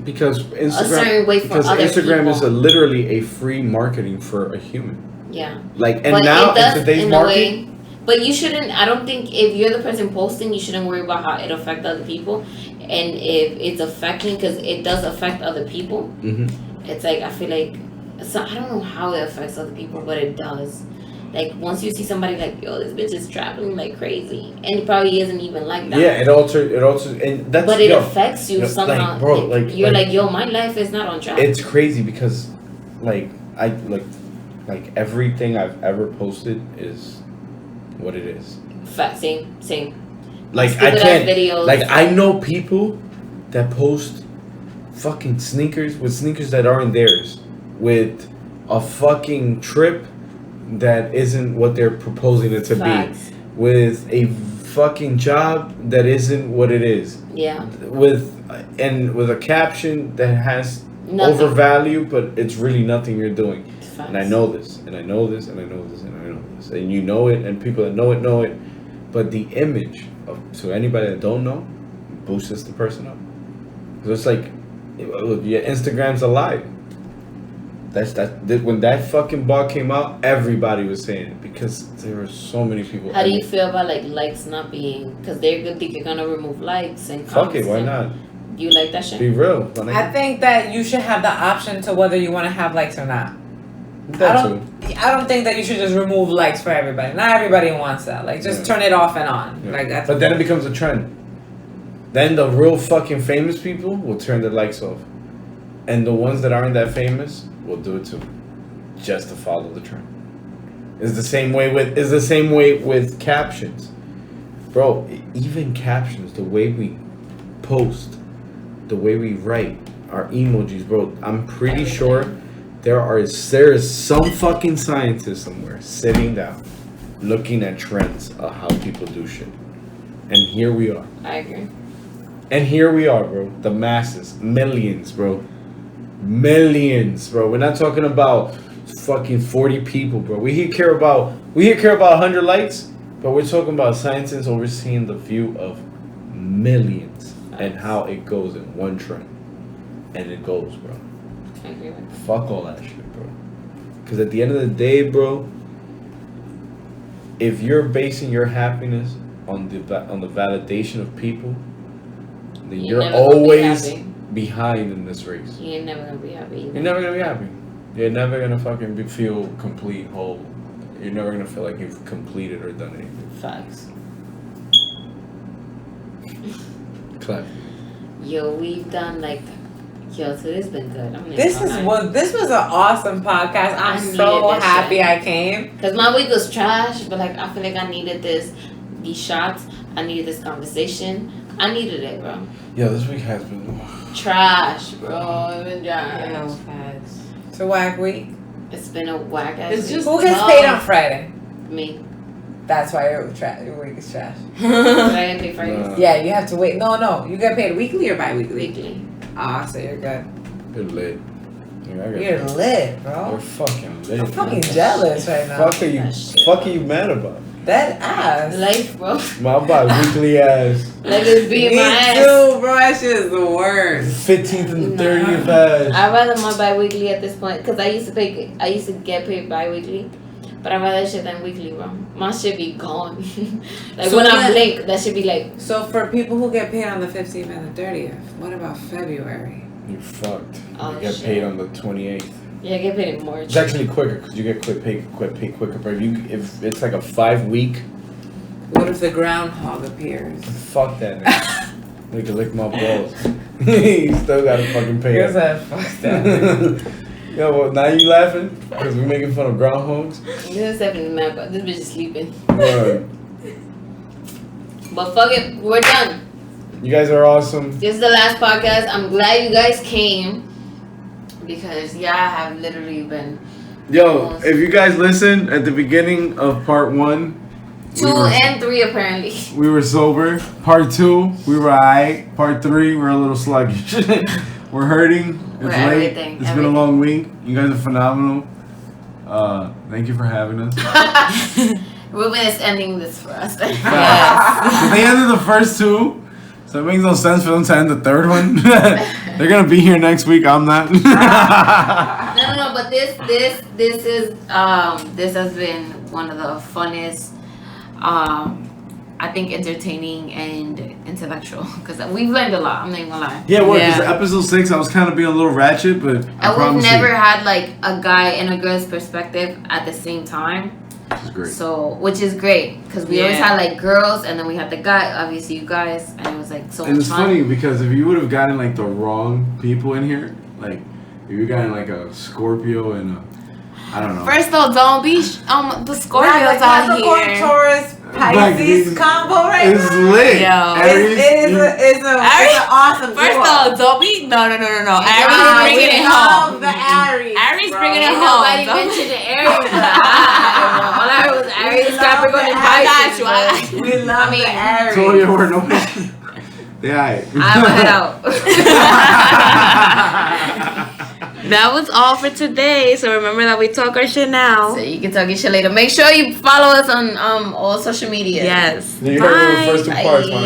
Speaker 2: Because Instagram,
Speaker 3: certain way for
Speaker 2: because
Speaker 3: other
Speaker 2: Instagram is
Speaker 3: people.
Speaker 2: literally a free marketing for a human.
Speaker 3: yeah.
Speaker 2: Like, and
Speaker 3: But
Speaker 2: now
Speaker 3: it does
Speaker 2: in today's
Speaker 3: in a
Speaker 2: market,
Speaker 3: way. But you shouldn't. I don't think if you're the person posting, you shouldn't worry about how it affects other people, and if it's affecting, because it does affect other people.
Speaker 2: Mhm.
Speaker 3: It's like I feel like I don't know how it affects other people, but it does. Like once you see somebody like, yo, this bitch is traveling like crazy, and it probably isn't even like that.
Speaker 2: yeah, it alters, and that's
Speaker 3: But it
Speaker 2: yo,
Speaker 3: affects you
Speaker 2: yo,
Speaker 3: somehow.
Speaker 2: like, bro,
Speaker 3: You're like, yo, my life is not on track.
Speaker 2: it's crazy because, like, I like everything I've ever posted is what it is.
Speaker 3: Fact, same.
Speaker 2: Like
Speaker 3: Stupid
Speaker 2: I
Speaker 3: ass
Speaker 2: can't.
Speaker 3: videos.
Speaker 2: Like I know people that post fucking sneakers with sneakers that aren't theirs, with a fucking trip that isn't what they're proposing it to
Speaker 3: Facts.
Speaker 2: be, with a fucking job that isn't what it is,
Speaker 3: Yeah.
Speaker 2: with a caption that has
Speaker 3: Nothing.
Speaker 2: overvalue, but it's really nothing you're doing.
Speaker 3: Facts.
Speaker 2: And I know this, and I know this, and I know this, and I know this, and you know it, and people that know it, but the image of to anybody that don't know boosts the person up. So it's like, yeah, Instagram's a lie. When that fucking ball came out, everybody was saying it because there were so many people.
Speaker 3: How do you feel about like likes not being? Because they're gonna think you're gonna remove likes and
Speaker 2: Fuck
Speaker 3: comments
Speaker 2: it, why
Speaker 3: and-
Speaker 2: not?
Speaker 3: Do you like that shit?
Speaker 2: Be real.
Speaker 4: I think that you should have the option to whether you want to have likes or not.
Speaker 2: That
Speaker 4: I
Speaker 2: too.
Speaker 4: don't think that you should just remove likes for everybody. Not everybody wants that. Like just turn it off and on.
Speaker 2: Yeah.
Speaker 4: Like that's.
Speaker 2: But then it becomes a trend. Then the real fucking famous people will turn their likes off, and the ones that aren't that famous will do it too, just to follow the trend. It's the same way with captions, bro. Even captions, the way we post, the way we write, our emojis, bro. I'm pretty sure there is some fucking scientist somewhere sitting down, looking at trends of how people do shit, and here we are.
Speaker 3: I agree.
Speaker 2: And here we are, bro. The masses. Millions, bro. Millions, bro. We're not talking about fucking 40 people, bro. We here care about 100 likes, but we're talking about scientists overseeing the view of millions and how it goes in one trend. And it goes, bro.
Speaker 3: I agree with that.
Speaker 2: Fuck all that shit, bro. Because at the end of the day, bro, if you're basing your happiness on the validation of people, then
Speaker 3: You're
Speaker 2: you're
Speaker 3: never gonna be
Speaker 2: always
Speaker 3: happy.
Speaker 2: behind in this race.
Speaker 3: You ain't never gonna be happy either.
Speaker 2: You're never gonna be happy. You're never gonna fucking feel complete, whole. You're never gonna feel like you've completed or done anything.
Speaker 3: Facts.
Speaker 2: Clap.
Speaker 3: Yo, we've done like, today's been good.
Speaker 4: This was an awesome podcast. I'm so happy I came.
Speaker 3: Cause my week was trash, but like I feel like I needed these shots. I needed this conversation. I needed it, bro.
Speaker 2: Yo, this week has been
Speaker 3: Trash, bro. It's been trash.
Speaker 4: It's a whack week.
Speaker 3: It's been a whack ass.
Speaker 1: It's just
Speaker 4: Who gets paid on Friday?
Speaker 3: me.
Speaker 4: That's why your week is trash.
Speaker 3: Did I get paid Fridays?
Speaker 4: Yeah, you have to wait. No, you get paid weekly or bi-weekly?
Speaker 3: Weekly.
Speaker 4: Ah, so you're good.
Speaker 2: You're lit.
Speaker 4: You're lit, bro.
Speaker 2: You're fucking lit.
Speaker 4: I'm fucking jealous right now.
Speaker 2: Fuck are you mad about?
Speaker 4: That ass.
Speaker 3: Life, bro.
Speaker 2: My bi-weekly ass.
Speaker 3: Like it's being
Speaker 4: Me
Speaker 3: my ass.
Speaker 4: too, bro. That shit is the worst.
Speaker 2: 15th and 30th ass.
Speaker 3: I'd rather my bi-weekly at this point, cause I used to get paid bi-weekly, but I'd rather that shit than weekly, bro. My shit be gone. Like
Speaker 4: So
Speaker 3: when I
Speaker 4: then-
Speaker 3: blink, that should be like.
Speaker 4: So for people who get paid on the 15th and the 30th, what about February?
Speaker 2: You fucked.
Speaker 3: Oh,
Speaker 2: You get
Speaker 3: shit.
Speaker 2: paid on the 28th.
Speaker 3: Yeah, I get paid in March.
Speaker 2: It's actually quicker because you get quit paid quicker. But if it's like a 5 week,
Speaker 4: What if the groundhog appears?
Speaker 2: fuck that. Nigga. They can lick my balls. You still gotta fucking pay
Speaker 4: Here's
Speaker 2: it.
Speaker 4: that. Fuck that.
Speaker 2: Yo, well, now you laughing because we're making fun of groundhogs.
Speaker 3: This is definitely mad, but this bitch is sleeping.
Speaker 2: Word.
Speaker 3: But fuck it, we're done.
Speaker 2: You guys are awesome.
Speaker 3: This is the last podcast. I'm glad you guys came because I have literally been
Speaker 2: Yo, if you guys listen at the beginning of part 1,
Speaker 3: 2 and 3 apparently.
Speaker 2: we were sober. Part 2, we were alright. Part 3, we're a little sluggish. We're hurting. It's
Speaker 3: We're
Speaker 2: late.
Speaker 3: everything,
Speaker 2: It's been a long week. You guys are phenomenal. Thank you for having us.
Speaker 3: Ruben is ending this for us.
Speaker 2: So they ended the first 2, so it makes no sense for them to end the 3rd one. They're gonna be here next week. I'm not.
Speaker 3: No, but this has been one of the funnest, I think entertaining and intellectual because we've learned a lot. I'm not even gonna lie.
Speaker 2: Yeah, well,
Speaker 1: Yeah.
Speaker 2: because episode 6, I was kind of being a little ratchet, but I
Speaker 3: And we've
Speaker 2: promise
Speaker 3: never
Speaker 2: you,
Speaker 3: had like a guy and a girl's perspective at the same time.
Speaker 2: this is great.
Speaker 3: So, which is great because we always
Speaker 1: Yeah.
Speaker 3: had like girls and then we had the guy, obviously you guys, and it was like so
Speaker 2: And
Speaker 3: much
Speaker 2: it's
Speaker 3: fun.
Speaker 2: funny because if you would have gotten like the wrong people in here, like if you gotten like a Scorpio and I don't know.
Speaker 1: First though, don't be the Scorpios out
Speaker 4: Capricorn,
Speaker 1: here.
Speaker 4: Taurus, Pisces combo right
Speaker 2: It's
Speaker 4: now.
Speaker 2: lit.
Speaker 1: Yo.
Speaker 2: Aries,
Speaker 4: It's an awesome
Speaker 1: First
Speaker 4: duo.
Speaker 1: though, don't be no. Aries
Speaker 3: Nah,
Speaker 1: bringing
Speaker 3: we
Speaker 1: it
Speaker 4: love
Speaker 1: home.
Speaker 4: the Aries.
Speaker 1: Aries
Speaker 4: bro.
Speaker 1: bringing it
Speaker 3: Ain't
Speaker 1: home.
Speaker 3: nobody
Speaker 1: Don't-
Speaker 3: mentioned the Aries. All I heard was Aries,
Speaker 4: love
Speaker 3: Capricorn,
Speaker 4: the
Speaker 3: and
Speaker 1: I
Speaker 3: Pisces.
Speaker 1: got you.
Speaker 3: but
Speaker 4: We love
Speaker 3: I mean,
Speaker 4: the Aries.
Speaker 2: Told you we're no. Yeah.
Speaker 3: I'm gonna head out.
Speaker 1: That was all for today. So remember that we talk our shit now.
Speaker 3: So you can talk your shit later. Make sure you follow us on all social media.
Speaker 1: Yes.
Speaker 2: You heard the
Speaker 1: Bye.
Speaker 2: first 2 parts,
Speaker 3: Bye.
Speaker 2: man.